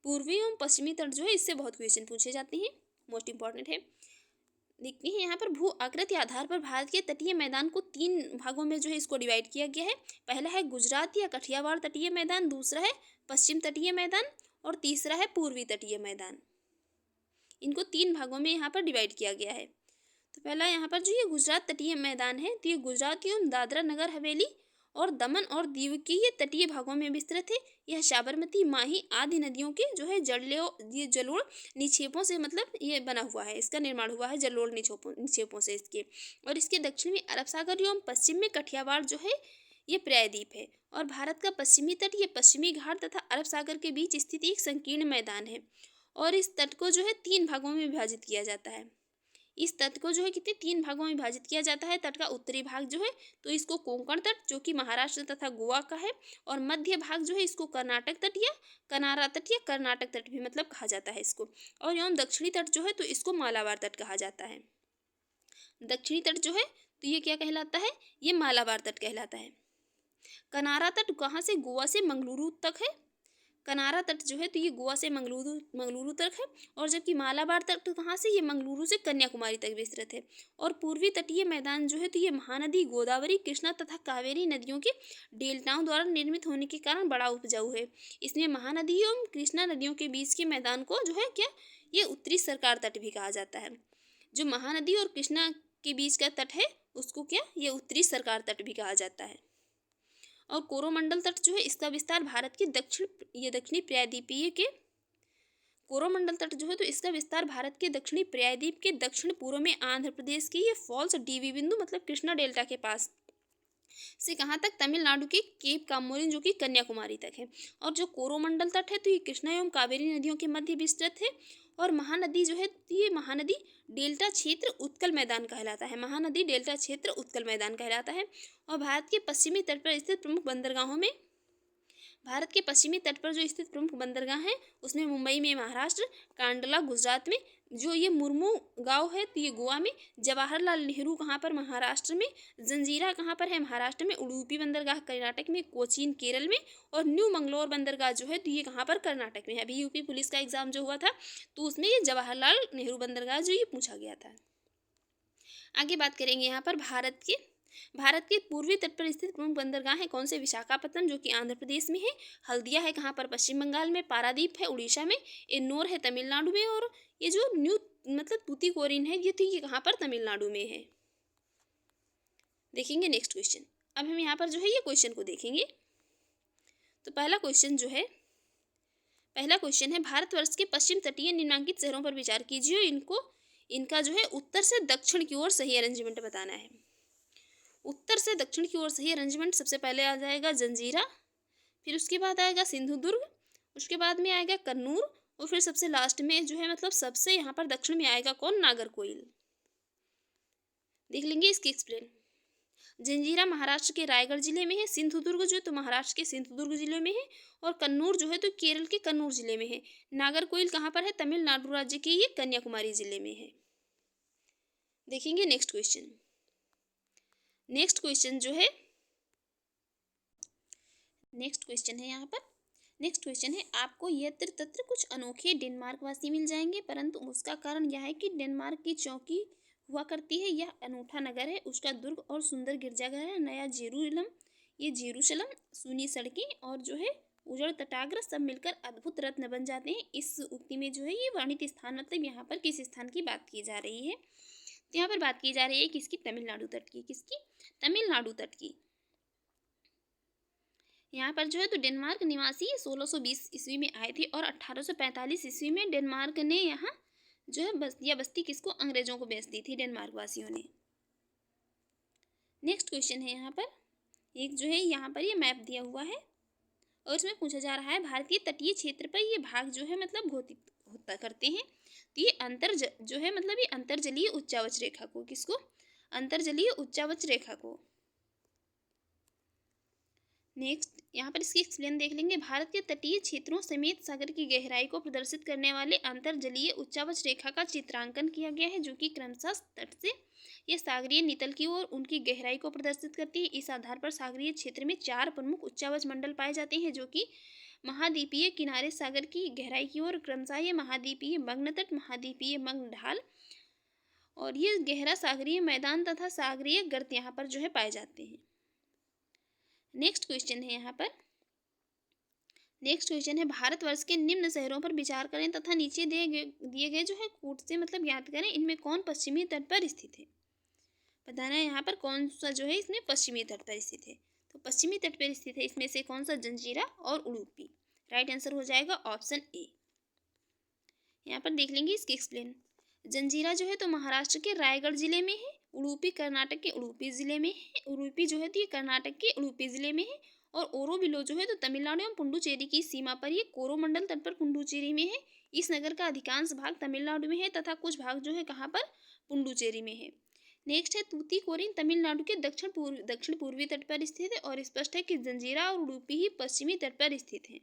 पूर्वी एवं पश्चिमी तट जो है इससे बहुत क्वेश्चन पूछे जाते हैं, मोस्ट इंपॉर्टेंट है। देखते हैं यहाँ पर भू आकृति आधार पर भारत के तटीय मैदान को 3 भागों में जो है इसको डिवाइड किया गया है। पहला है गुजरात या कठियावाड़ तटीय मैदान, दूसरा है पश्चिम तटीय मैदान और तीसरा है पूर्वी तटीय मैदान। इनको 3 भागों में यहाँ पर डिवाइड किया गया है। तो पहला यहाँ पर जो ये गुजरात तटीय मैदान है तो ये गुजरात एवं दादरा नगर हवेली और दमन और दीव के ये तटीय भागों में विस्तृत है। यह साबरमती, माही आदि नदियों के जो है जलोढ़ निक्षेपों से मतलब ये बना हुआ है, इसका निर्माण हुआ है जलोढ़ निक्षेपों से इसके। और इसके दक्षिण में अरब सागर एवं पश्चिम में कठियावाड़ जो है ये प्रायद्वीप है। और भारत का पश्चिमी तट ये पश्चिमी घाट तथा अरब सागर के बीच स्थित एक संकीर्ण मैदान है। और इस तट को जो है 3 भागों में विभाजित किया जाता है। इस तट को जो है कितने 3 भागों में विभाजित किया जाता है। तट का उत्तरी भाग जो है तो इसको कोंकण तट जो कि महाराष्ट्र तथा गोवा का है, और मध्य भाग जो है इसको कर्नाटक तट या कनारा तट या कर्नाटक तट भी मतलब कहा जाता है इसको। और एवं दक्षिणी तट जो है तो इसको मालाबार तट कहा जाता है। दक्षिणी तट जो है तो ये क्या कहलाता है? ये मालाबार तट कहलाता है। कनारा तट कहाँ से? गोवा से मंगलुरु तक है। कनारा तट जो है तो ये गोवा से मंगलुरु तक है। और जबकि मालाबार तट कहाँ से? ये मंगलुरु से कन्याकुमारी तक विस्तृत है। और पूर्वी तटीय मैदान जो है तो ये महानदी गोदावरी, कृष्णा तथा कावेरी नदियों के डेल्टाओं द्वारा निर्मित होने के कारण बड़ा उपजाऊ है। इसमें महानदी एवं कृष्णा नदियों के बीच के मैदान को जो है क्या ये उत्तरी सरकार तट भी कहा जाता है। जो महानदी और कृष्णा के बीच का तट है उसको क्या ये उत्तरी सरकार तट भी कहा जाता है। और कोरोमंडल तट जो है इसका विस्तार भारत के दक्षिणी प्रायद्वीपीय के कोरोमंडल तट जो है तो इसका विस्तार भारत के दक्षिणी प्रायद्वीप के दक्षिण पूर्व में आंध्र प्रदेश के ये फॉल्स डीवी बिंदु मतलब कृष्णा डेल्टा के पास से कहाँ तक? तमिलनाडु के केप कामोरिन जो कि कन्याकुमारी तक है। और जो कोरोमंडल तट है तो ये कृष्णा एवं कावेरी नदियों के मध्य विस्तृत है। और महानदी जो है ये महानदी डेल्टा क्षेत्र उत्कल मैदान कहलाता है। महानदी डेल्टा क्षेत्र उत्कल मैदान कहलाता है। और भारत के पश्चिमी तट पर स्थित प्रमुख बंदरगाहों में भारत के पश्चिमी तट पर जो स्थित प्रमुख बंदरगाह हैं उसमें मुंबई में महाराष्ट्र, कांडला गुजरात में, जो ये मुर्मू गांव है तो ये गोवा में, जवाहरलाल नेहरू कहाँ पर? महाराष्ट्र में, जंजीरा कहाँ पर है? महाराष्ट्र में, उडुपी बंदरगाह कर्नाटक में, कोचीन केरल में, और न्यू मंगलोर बंदरगाह जो है तो ये कहाँ पर? कर्नाटक में। अभी यूपी पुलिस का एग्जाम जो हुआ था तो उसमें ये जवाहरलाल नेहरू बंदरगाह जो ये पूछा गया था। आगे बात करेंगे यहाँ पर भारत के पूर्वी तट पर स्थित प्रमुख बंदरगाह है कौन से? विशाखापत्तनम जो कि आंध्र प्रदेश में है, हल्दिया है कहाँ पर? पश्चिम बंगाल में, पारादीप है उड़ीसा में, एन्नोर है तमिलनाडु में, और ये जो न्यू मतलब तूतीकोरिन है ये कहाँ पर? तमिलनाडु में है। देखेंगे नेक्स्ट क्वेश्चन। अब हम यहाँ पर जो है ये क्वेश्चन को देखेंगे। तो पहला क्वेश्चन है भारतवर्ष के पश्चिम तटीय निम्नांकित शहरों पर विचार कीजिए। इनका जो है उत्तर से दक्षिण की ओर सही अरेंजमेंट बताना है। उत्तर से दक्षिण की ओर सही अरेंजमेंट सबसे पहले आ जाएगा जंजीरा, फिर उसके बाद आएगा सिंधुदुर्ग, उसके बाद में आएगा कन्नूर, और फिर सबसे लास्ट में जो है मतलब सबसे यहाँ पर दक्षिण में आएगा कौन? नागरकोइल। देख लेंगे इसकी एक्सप्लेन। जंजीरा महाराष्ट्र के रायगढ़ जिले में है, सिंधुदुर्ग जो है तो महाराष्ट्र के सिंधुदुर्ग जिले में है, और कन्नूर जो है तो केरल के कन्नूर जिले में है। नागरकोइल कहाँ पर है? तमिलनाडु राज्य के ये कन्याकुमारी जिले में है। देखेंगे नेक्स्ट क्वेश्चन। नेक्स्ट क्वेश्चन है यहाँ पर। नेक्स्ट क्वेश्चन है आपको यत्र तत्र कुछ अनोखे डेनमार्क वासी मिल जाएंगे, परंतु उसका कारण यह है कि डेनमार्क की चौंकी हुआ करती है। यह अनूठा नगर है, उसका दुर्ग और सुंदर गिरजाघर है नया जेरूसलम। ये जेरूसलम, सूनी सड़कें और जो है उजड़ तटाग्र सब मिलकर अद्भुत रत्न बन जाते हैं। इस उक्ति में जो है ये वर्णित स्थान मतलब यहाँ पर किस स्थान की बात की जा रही है? तो यहाँ पर बात की जा रही है किसकी? तमिलनाडु तट की। किसकी? तमिलनाडु तट की। यहाँ पर जो है तो डेनमार्क निवासी 1620 ईस्वी में आए थे और 1845 ईस्वी में डेनमार्क ने यहाँ जो है बस्ती किसको? अंग्रेजों को बेच दी थी डेनमार्क वासियों ने। नेक्स्ट क्वेश्चन है यहाँ पर एक जो है यहाँ पर ये मैप दिया हुआ है और इसमें पूछा जा रहा है भारतीय तटीय क्षेत्र पर ये भाग जो है मतलब घोषित होता करते हैं। तो ये जो है मतलब ये अंतर्जलीय उच्चावच रेखा को, किसको? अंतर्जलीय उच्चावच रेखा को। नेक्स्ट यहाँ पर इसकी एक्सप्लेन देख लेंगे। भारत के तटीय क्षेत्रों समेत सागर की गहराई को प्रदर्शित करने वाले अंतर्जलीय उच्चावच रेखा का चित्रांकन किया गया है, जो कि क्रमशः तट से यह सागरीय नितल की ओर उनकी गहराई को प्रदर्शित करती है। इस आधार पर सागरीय क्षेत्र में 4 प्रमुख उच्चावच मंडल पाए जाते हैं, जो कि महाद्वीपीय किनारे सागर की गहराई की ओर क्रमशः ये महाद्वीपीय मग्न तट, महाद्वीपीय मग्न ढाल और ये गहरा सागरीय मैदान तथा सागरीय गर्त यहाँ पर जो है पाए जाते हैं। नेक्स्ट क्वेश्चन है यहाँ पर भारतवर्ष के निम्न शहरों पर विचार करें तथा नीचे दिए गए जो है कूट से मतलब याद करें इनमें कौन पश्चिमी तट पर स्थित है। बताना है यहाँ पर कौन सा जो है इसमें पश्चिमी तट पर स्थित है। तो पश्चिमी तट पर स्थित है इसमें से कौन सा? जंजीरा और उडुपी। राइट आंसर हो जाएगा ऑप्शन ए। यहाँ पर देख लेंगे इसकी एक्सप्लेन। जंजीरा जो है तो महाराष्ट्र के रायगढ़ जिले में है, उडुपी कर्नाटक के उडुपी जिले में है। उडुपी जो है तो ये कर्नाटक के उडुपी जिले में है और ओरोविलो जो है तो तमिलनाडु एवं पुडुचेरी की सीमा पर ये कोरोमंडल तट पर पुडुचेरी में है। इस नगर का अधिकांश भाग तमिलनाडु में है तथा कुछ भाग जो है कहाँ पर? पुडुचेरी में है। नेक्स्ट है तूतीकोरिन तमिलनाडु के दक्षिण पूर्वी तट पर स्थित है और स्पष्ट है कि जंजीरा और उडुपी ही पश्चिमी तट पर स्थित है।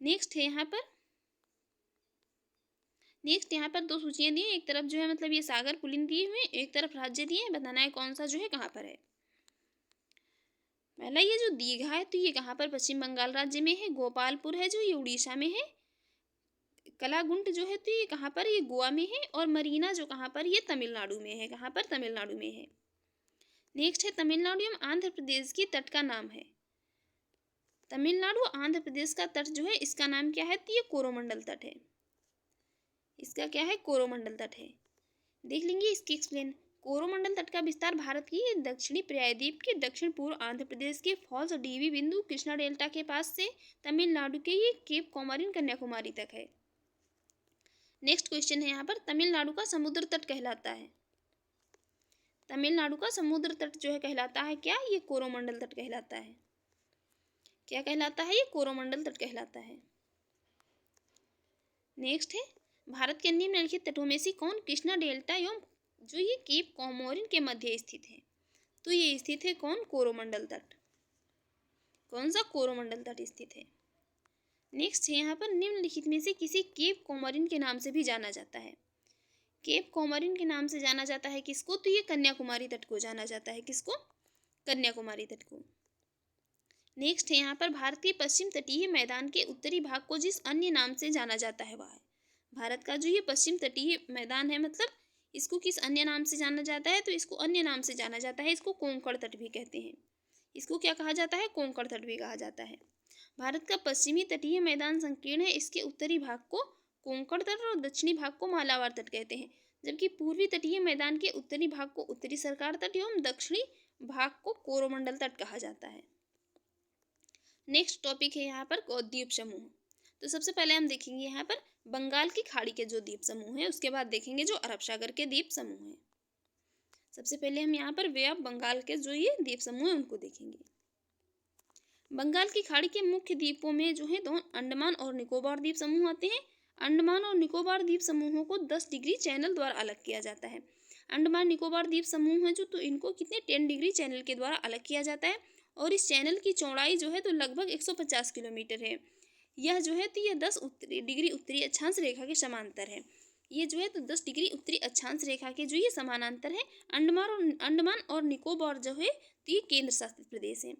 नेक्स्ट यहाँ पर 2 सूचियाँ दी हैं। एक तरफ जो है मतलब ये सागर कुलीन दिए हुए, एक तरफ राज्य दिए हैं। बताना है कौन सा जो है कहाँ पर है। पहला ये जो दीघा है तो ये कहाँ पर? पश्चिम बंगाल राज्य में है। गोपालपुर है जो ये उड़ीसा में है। कलागुंट जो है तो ये कहाँ पर? ये गोवा में है। और मरीना जो कहाँ पर? ये तमिलनाडु में है। कहाँ पर? तमिलनाडु में है। नेक्स्ट है तमिलनाडु एवं आंध्र प्रदेश की तट का नाम है। तमिलनाडु आंध्र प्रदेश का तट जो है इसका नाम क्या है? तो ये कोरोमंडल तट है। इसका क्या है? कोरोमंडल तट है। देख लेंगे इसकी एक्सप्लेन। कोरोमंडल तट का विस्तार भारत की दक्षिणी प्रायद्वीप के दक्षिण पूर्व आंध्र प्रदेश के फॉल्स डीवी बिंदु कृष्णा डेल्टा के पास से तमिलनाडु के ये केप कोमोरिन कन्याकुमारी तक है। नेक्स्ट क्वेश्चन है यहाँ पर तमिलनाडु का समुद्र तट कहलाता है। तमिलनाडु का समुद्र तट जो है कहलाता है क्या? ये कोरोमंडल तट कहलाता है। क्या कहलाता है? ये कोरोमंडल तट कहलाता है। नेक्स्ट है भारत के निम्नलिखित तटों में से कौन कृष्णा डेल्टा एवं जो ये केप कोमोरिन के मध्य स्थित है? तो ये स्थित है कौन? कोरोमंडल तट। कौन सा? कोरोमंडल तट स्थित है। नेक्स्ट है यहाँ पर निम्नलिखित में से किसी केप कोमोरिन के नाम से भी जाना जाता है। केप कोमोरिन के नाम से जाना जाता है किसको? तो ये कन्याकुमारी तट को जाना जाता है। किसको? कन्याकुमारी तट को। नेक्स्ट है यहाँ पर भारत के पश्चिम तटीय मैदान के उत्तरी भाग को जिस अन्य नाम से जाना जाता है वह है। भारत का जो ये पश्चिम तटीय मैदान है मतलब इसको किस अन्य नाम से जाना जाता है? तो इसको अन्य नाम से जाना जाता है। इसको कोंकण तट भी कहते हैं। इसको क्या कहा जाता है? कोंकण तट भी कहा जाता है। भारत का पश्चिमी तटीय मैदान संकीर्ण है। इसके उत्तरी भाग को कोंकण तट और दक्षिणी भाग को मालाबार तट कहते हैं, जबकि पूर्वी तटीय मैदान के उत्तरी भाग को उत्तरी सरकार तट एवं दक्षिणी भाग को कोरोमंडल तट कहा जाता है। नेक्स्ट टॉपिक है यहाँ पर द्वीप समूह। तो सबसे पहले हम देखेंगे यहाँ पर बंगाल की खाड़ी के जो द्वीप समूह है, उसके बाद देखेंगे जो अरब सागर के द्वीप समूह हैं। सबसे पहले हम यहाँ पर वे ऑफ बंगाल के जो ये द्वीप समूह है उनको देखेंगे। बंगाल की खाड़ी के मुख्य द्वीपों में जो है तो अंडमान और निकोबार द्वीप समूह आते हैं। अंडमान और निकोबार द्वीप समूहों को 10 डिग्री चैनल द्वारा अलग किया जाता है। अंडमान निकोबार द्वीप समूह है जो तो इनको कितने 10 डिग्री चैनल के द्वारा अलग किया जाता है और इस चैनल की चौड़ाई जो है तो लगभग 150 किलोमीटर है। यह जो है तो ये 10 डिग्री उत्तरी अक्षांश रेखा के समांतर है। ये जो है तो 10 डिग्री उत्तरी अक्षांश रेखा के जो ये समानांतर है। अंडमान और निकोबार जो है तो ये केंद्र शासित प्रदेश है।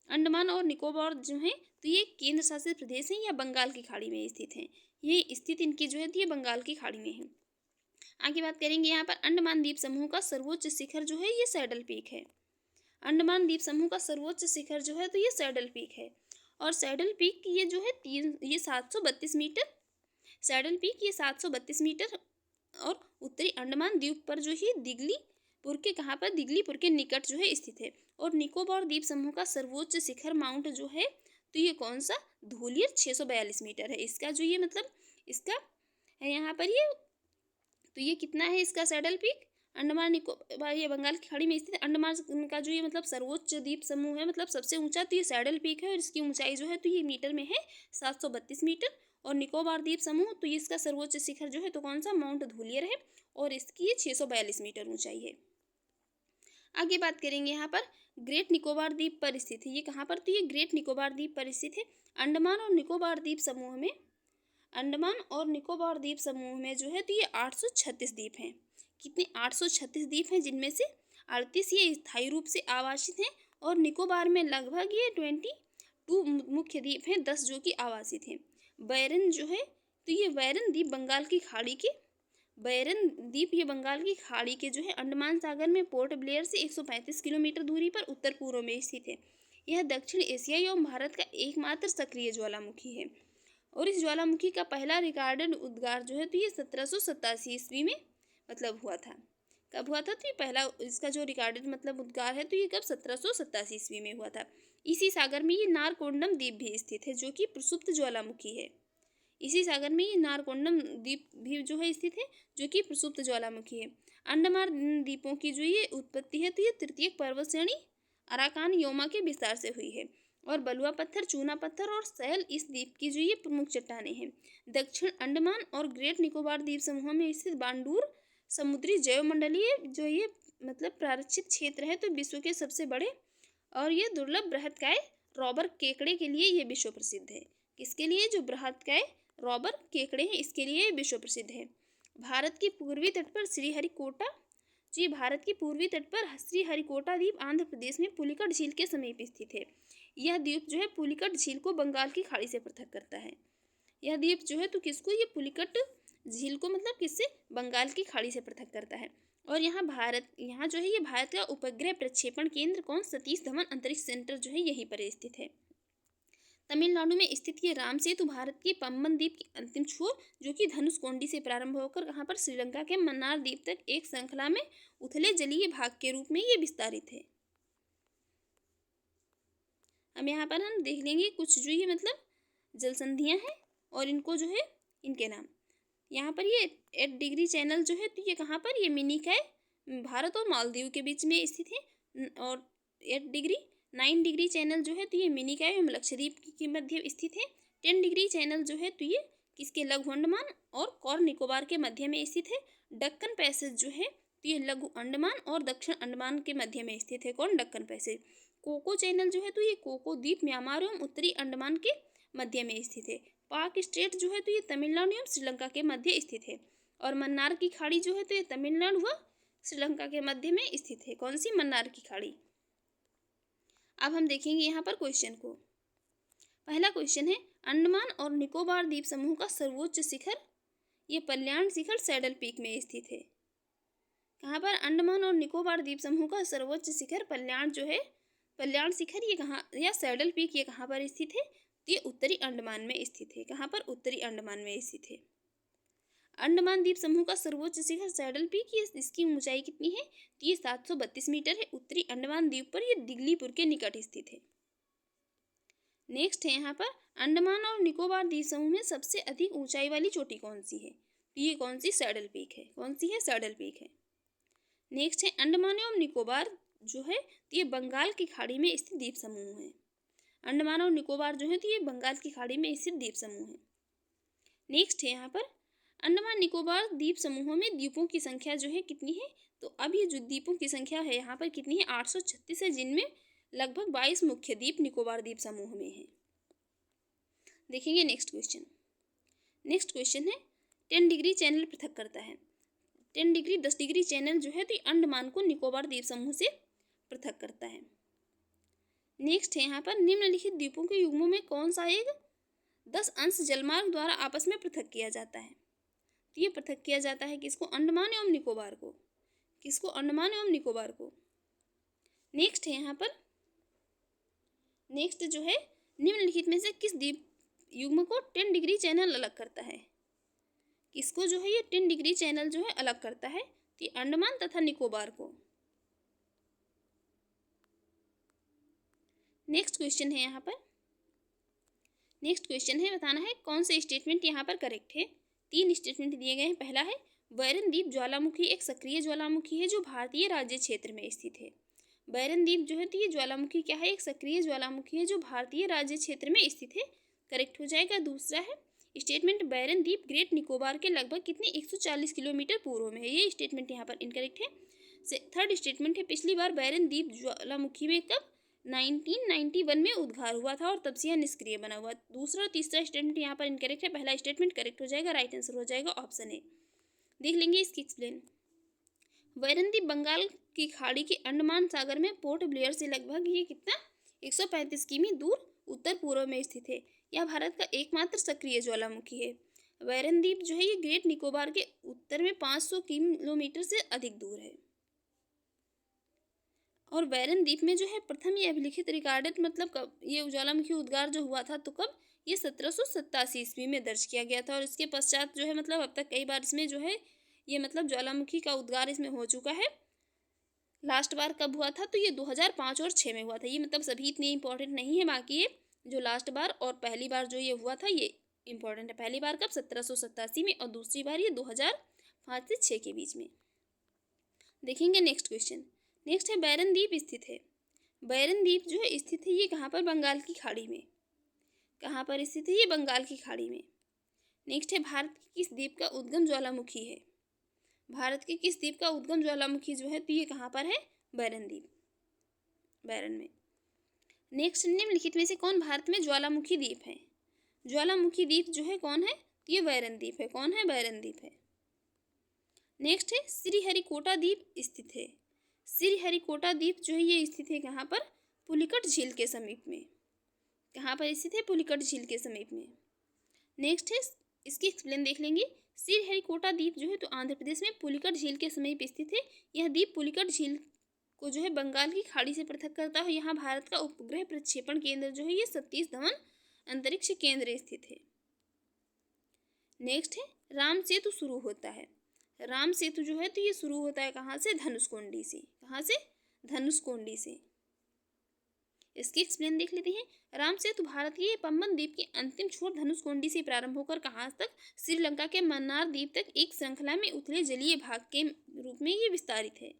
अंडमान और निकोबार जो है तो ये केंद्र शासित प्रदेश हैं या बंगाल की खाड़ी में स्थित हैं। ये स्थित इनकी जो है तो ये बंगाल की खाड़ी में है। आगे बात करेंगे यहाँ पर अंडमान द्वीप समूह का सर्वोच्च शिखर जो है ये सैडल पीक है। अंडमान द्वीप समूह का सर्वोच्च शिखर जो है तो ये सैडल पीक है। और सैडल पीक ये जो है 732 मीटर, सैडल पीक ये 732 मीटर और उत्तरी अंडमान द्वीप पर जो है दिगलीपुर के कहाँ पर, दिगलीपुर के निकट जो है स्थित है। और निकोबार द्वीप समूह का सर्वोच्च शिखर माउंट जो है तो ये कौन सा, धूलियर 642 मीटर है। इसका जो ये मतलब इसका है यहाँ पर ये, तो ये कितना है इसका सैडल पीक, अंडमान निकोबार ये बंगाल की खाड़ी में स्थित अंडमान का जो ये मतलब सर्वोच्च द्वीप समूह है, मतलब सबसे ऊंचा तो ये सैडल पीक है और इसकी ऊंचाई जो है तो ये मीटर में है 732 मीटर। और निकोबार द्वीप समूह तो इसका सर्वोच्च शिखर जो है तो कौन सा, माउंट धूलियर है और इसकी ये 642 मीटर ऊंचाई है। आगे बात करेंगे यहाँ पर ग्रेट निकोबार द्वीप पर स्थित है। ये कहाँ पर, तो ये ग्रेट निकोबार द्वीप पर स्थित है। अंडमान और निकोबार द्वीप समूह में, अंडमान और निकोबार द्वीप समूह में जो है तो ये 836 द्वीप हैं। कितने, 836 द्वीप हैं, जिनमें से 38 ये स्थायी रूप से आवासित हैं और निकोबार में लगभग ये 22 मुख्य द्वीप हैं, 10 जो कि आवासित हैं। बैरन जो है तो ये बैरन द्वीप बंगाल की खाड़ी के, बैरन द्वीप ये बंगाल की खाड़ी के जो है अंडमान सागर में पोर्ट ब्लेयर से 135 किलोमीटर दूरी पर उत्तर पूर्व में स्थित है। यह दक्षिण एशियाई एवं भारत का एकमात्र सक्रिय ज्वालामुखी है। और इस ज्वालामुखी का पहला रिकॉर्डेड उद्गार जो है तो ये 1787 ईस्वी में मतलब हुआ था। कब हुआ था, तो ये पहला इसका जो रिकॉर्डेड मतलब उद्गार है तो ये कब, 1787 ईस्वी में हुआ था। इसी सागर में ये नारकोंडम द्वीप भी स्थित है जो कि प्रसुप्त ज्वालामुखी है। इसी सागर में ये नारकोंडम द्वीप भी जो है स्थित है जो कि प्रसुप्त ज्वालामुखी है। अंडमान द्वीपों की जो ये उत्पत्ति है तो ये तृतीयक पर्वत श्रेणी अराकान योमा के विस्तार से हुई है। और बलुआ पत्थर, चूना पत्थर और सैल इस द्वीप की जो ये प्रमुख चट्टानें हैं। दक्षिण अंडमान और ग्रेट निकोबार द्वीप समूह में स्थित बांडूर समुद्री जैवमंडलीय जो ये मतलब प्रारक्षित क्षेत्र है तो विश्व के सबसे बड़े और ये दुर्लभ बृहत्काय रॉबर केकड़े के लिए ये विश्व प्रसिद्ध है। किसके लिए, जो बृहत्काय रॉबर केकड़े हैं इसके लिए विश्व प्रसिद्ध है। भारत की पूर्वी तट पर श्रीहरिकोटा, जी भारत की पूर्वी तट पर श्रीहरिकोटा द्वीप आंध्र प्रदेश में पुलिकट झील के समीप स्थित है। यह द्वीप जो है पुलिकट झील को बंगाल की खाड़ी से पृथक करता है। यह द्वीप जो है तो किसको, ये पुलिकट झील को मतलब किससे, बंगाल की खाड़ी से पृथक करता है। और यहाँ जो है ये भारत का उपग्रह प्रक्षेपण केंद्र कौन, सतीश धवन अंतरिक्ष सेंटर जो है यहीं पर स्थित है। तमिलनाडु में स्थित ये राम सेतु भारत के पम्बन द्वीप की अंतिम छोर जो कि धनुषकोडी से प्रारंभ होकर कहाँ पर, श्रीलंका के मन्नार द्वीप तक एक श्रृंखला में उथले जलीय भाग के रूप में ये विस्तारित है। अब यहाँ पर हम देख लेंगे कुछ जो ये मतलब जल संधियाँ हैं और इनको जो है इनके नाम। यहाँ पर ये 8 डिग्री चैनल जो है तो ये कहाँ पर, ये मिनिकॉय भारत और मालदीव के बीच में स्थित है। और 9 डिग्री चैनल जो है तो ये मिनिकॉय एवं लक्षद्वीप के मध्य स्थित है। 10 डिग्री चैनल जो है तो ये किसके, लघु अंडमान और कौर निकोबार के मध्य में स्थित है। डक्कन पैसेज जो है तो ये लघु अंडमान और दक्षिण अंडमान के मध्य में स्थित है। कौन, डक्कन पैसेज। कोको चैनल जो है तो ये कोको द्वीप म्यांमार एवं उत्तरी अंडमान के मध्य में स्थित है। पाक स्ट्रेट जो है तो ये तमिलनाडु एवं श्रीलंका के मध्य स्थित है। और मन्नार की खाड़ी जो है तो ये तमिलनाडु व श्रीलंका के मध्य में स्थित है। कौन सी, मन्नार की खाड़ी। अब हम देखेंगे यहाँ पर क्वेश्चन को। पहला क्वेश्चन है अंडमान और निकोबार द्वीप समूह का सर्वोच्च शिखर, ये कल्याण शिखर सैडल पीक में स्थित है। कहाँ पर, अंडमान और निकोबार द्वीप समूह का सर्वोच्च शिखर कल्याण जो है, कल्याण शिखर ये कहाँ, या सैडल पीक ये कहाँ पर स्थित है, ये उत्तरी अंडमान में स्थित है। कहाँ पर, उत्तरी अंडमान में स्थित है। अंडमान द्वीप समूह का सर्वोच्च शिखर सैडल पीक, ये इसकी ऊंचाई कितनी है, तो ये 732 मीटर है। उत्तरी अंडमान द्वीप पर ये दिगलीपुर के निकट स्थित है। नेक्स्ट है यहाँ पर अंडमान और निकोबार द्वीप समूह में सबसे अधिक ऊंचाई वाली चोटी कौन सी है, तो ये कौन सी, सैडल पीक है। कौन सी है, सैडल पीक है। नेक्स्ट है अंडमान एवं निकोबार जो है तो ये बंगाल की खाड़ी में स्थित द्वीप समूह है। अंडमान और निकोबार जो है तो ये बंगाल की खाड़ी में स्थित द्वीप समूह है। नेक्स्ट है यहाँ पर अंडमान निकोबार द्वीप समूहों में द्वीपों की संख्या जो है कितनी है, तो अब ये जो द्वीपों की संख्या है यहाँ पर कितनी है, 836 है, जिनमें लगभग 22 मुख्य द्वीप निकोबार द्वीप समूह में है। देखेंगे नेक्स्ट क्वेश्चन। नेक्स्ट क्वेश्चन है 10 डिग्री चैनल पृथक करता है। 10 डिग्री चैनल जो है तो अंडमान को निकोबार द्वीप समूह से पृथक करता है। नेक्स्ट है यहाँ पर निम्नलिखित द्वीपों के युग्मों में कौन सा एक 10 अंश जलमार्ग द्वारा आपस में पृथक किया जाता है, तो ये पृथक किया जाता है किसको, अंडमान एवं निकोबार को, किसको, अंडमान एवं निकोबार को। नेक्स्ट है यहाँ पर, नेक्स्ट जो है निम्नलिखित में से किस द्वीप युग्म को 10 डिग्री चैनल अलग करता है, किसको जो है ये 10 डिग्री चैनल जो है अलग करता है, तो ये अंडमान तथा निकोबार को। नेक्स्ट क्वेश्चन है यहाँ पर, नेक्स्ट क्वेश्चन है बताना है कौन से स्टेटमेंट यहाँ पर करेक्ट है। 3 स्टेटमेंट दिए गए हैं। पहला है बैरन द्वीप ज्वालामुखी एक सक्रिय ज्वालामुखी है जो भारतीय राज्य क्षेत्र में स्थित है। बैरन द्वीप जो है तो ये ज्वालामुखी क्या है, एक सक्रिय ज्वालामुखी है जो भारतीय राज्य क्षेत्र में स्थित है, करेक्ट हो जाएगा। दूसरा है स्टेटमेंट बैरन द्वीप ग्रेट निकोबार के लगभग कितने 140 किलोमीटर पूर्व में है, ये स्टेटमेंट यहाँ पर इनकरेक्ट है। थर्ड स्टेटमेंट है पिछली बार बैरन द्वीप ज्वालामुखी में कब 1991 में उद्गार हुआ था और तब से यह निष्क्रिय बना हुआ। दूसरा और तीसरा स्टेटमेंट यहाँ पर इनकरेक्ट है, पहला स्टेटमेंट करेक्ट हो जाएगा, राइट आंसर हो जाएगा ऑप्शन ए। देख लेंगे इसकी एक्सप्लेन। बैरन द्वीप बंगाल की खाड़ी के अंडमान सागर में पोर्ट ब्लेयर से लगभग ये कितना 135 किमी दूर उत्तर पूर्व में स्थित है। यह भारत का एकमात्र सक्रिय ज्वालामुखी है। बैरन द्वीप जो है ये ग्रेट निकोबार के उत्तर में 500 किलोमीटर से अधिक दूर है। और बैरन द्वीप में जो है प्रथम ये अभिलिखित रिकॉर्डेड मतलब कब ये ज्वालामुखी उद्गार जो हुआ था तो कब, ये 1787 ईस्वी में दर्ज किया गया था। और इसके पश्चात जो है मतलब अब तक कई बार इसमें जो है ये मतलब ज्वालामुखी का उद्गार इसमें हो चुका है। लास्ट बार कब हुआ था तो ये 2005 और 6 में हुआ था। ये मतलब सभी इतने इंपॉर्टेंट नहीं है, बाकी ये जो लास्ट बार और पहली बार जो ये हुआ था ये इंपॉर्टेंट है। पहली बार कब 1787 में और दूसरी बार ये 2005 से 6 के बीच में। देखेंगे नेक्स्ट क्वेश्चन। नेक्स्ट है बैरन द्वीप स्थित है। बैरन द्वीप जो है स्थित है ये कहाँ पर, बंगाल की खाड़ी में। कहाँ पर स्थित है ये, बंगाल की खाड़ी में। नेक्स्ट है भारत के किस द्वीप का उद्गम ज्वालामुखी है। भारत के किस द्वीप का उद्गम ज्वालामुखी जो है तो ये कहाँ पर है, बैरन द्वीप, बैरन में। नेक्स्ट निम्नलिखित में से कौन भारत में ज्वालामुखी द्वीप है। ज्वालामुखी द्वीप जो है कौन है तो ये बैरन द्वीप है। कौन है, बैरन द्वीप है। नेक्स्ट है श्रीहरिकोटा द्वीप स्थित है। श्रीहरिकोटा द्वीप जो है ये स्थित है कहाँ पर, पुलिकट झील के समीप में। कहाँ पर स्थित है, पुलिकट झील के समीप में। नेक्स्ट है इसकी एक्सप्लेन देख लेंगे। श्रीहरिकोटा द्वीप जो है तो आंध्र प्रदेश में पुलिकट झील के समीप स्थित है। यह द्वीप पुलिकट झील को जो है बंगाल की खाड़ी से पृथक करता है। यहाँ भारत का उपग्रह प्रक्षेपण केंद्र जो है ये सतीश धवन अंतरिक्ष केंद्र स्थित है। नेक्स्ट है राम सेतु शुरू होता है। राम सेतु जो है तो ये शुरू होता है कहाँ से, धनुषकोडी से। कहाँ से, धनुषकोडी से। इसकी एक्सप्लेन देख लेते हैं। राम सेतु भारत के पंबन द्वीप के अंतिम छोर धनुषकोडी से प्रारंभ होकर कहाँ तक, श्रीलंका के मन्नार द्वीप तक एक श्रृंखला में उथले जलीय भाग के रूप में ये विस्तारित है।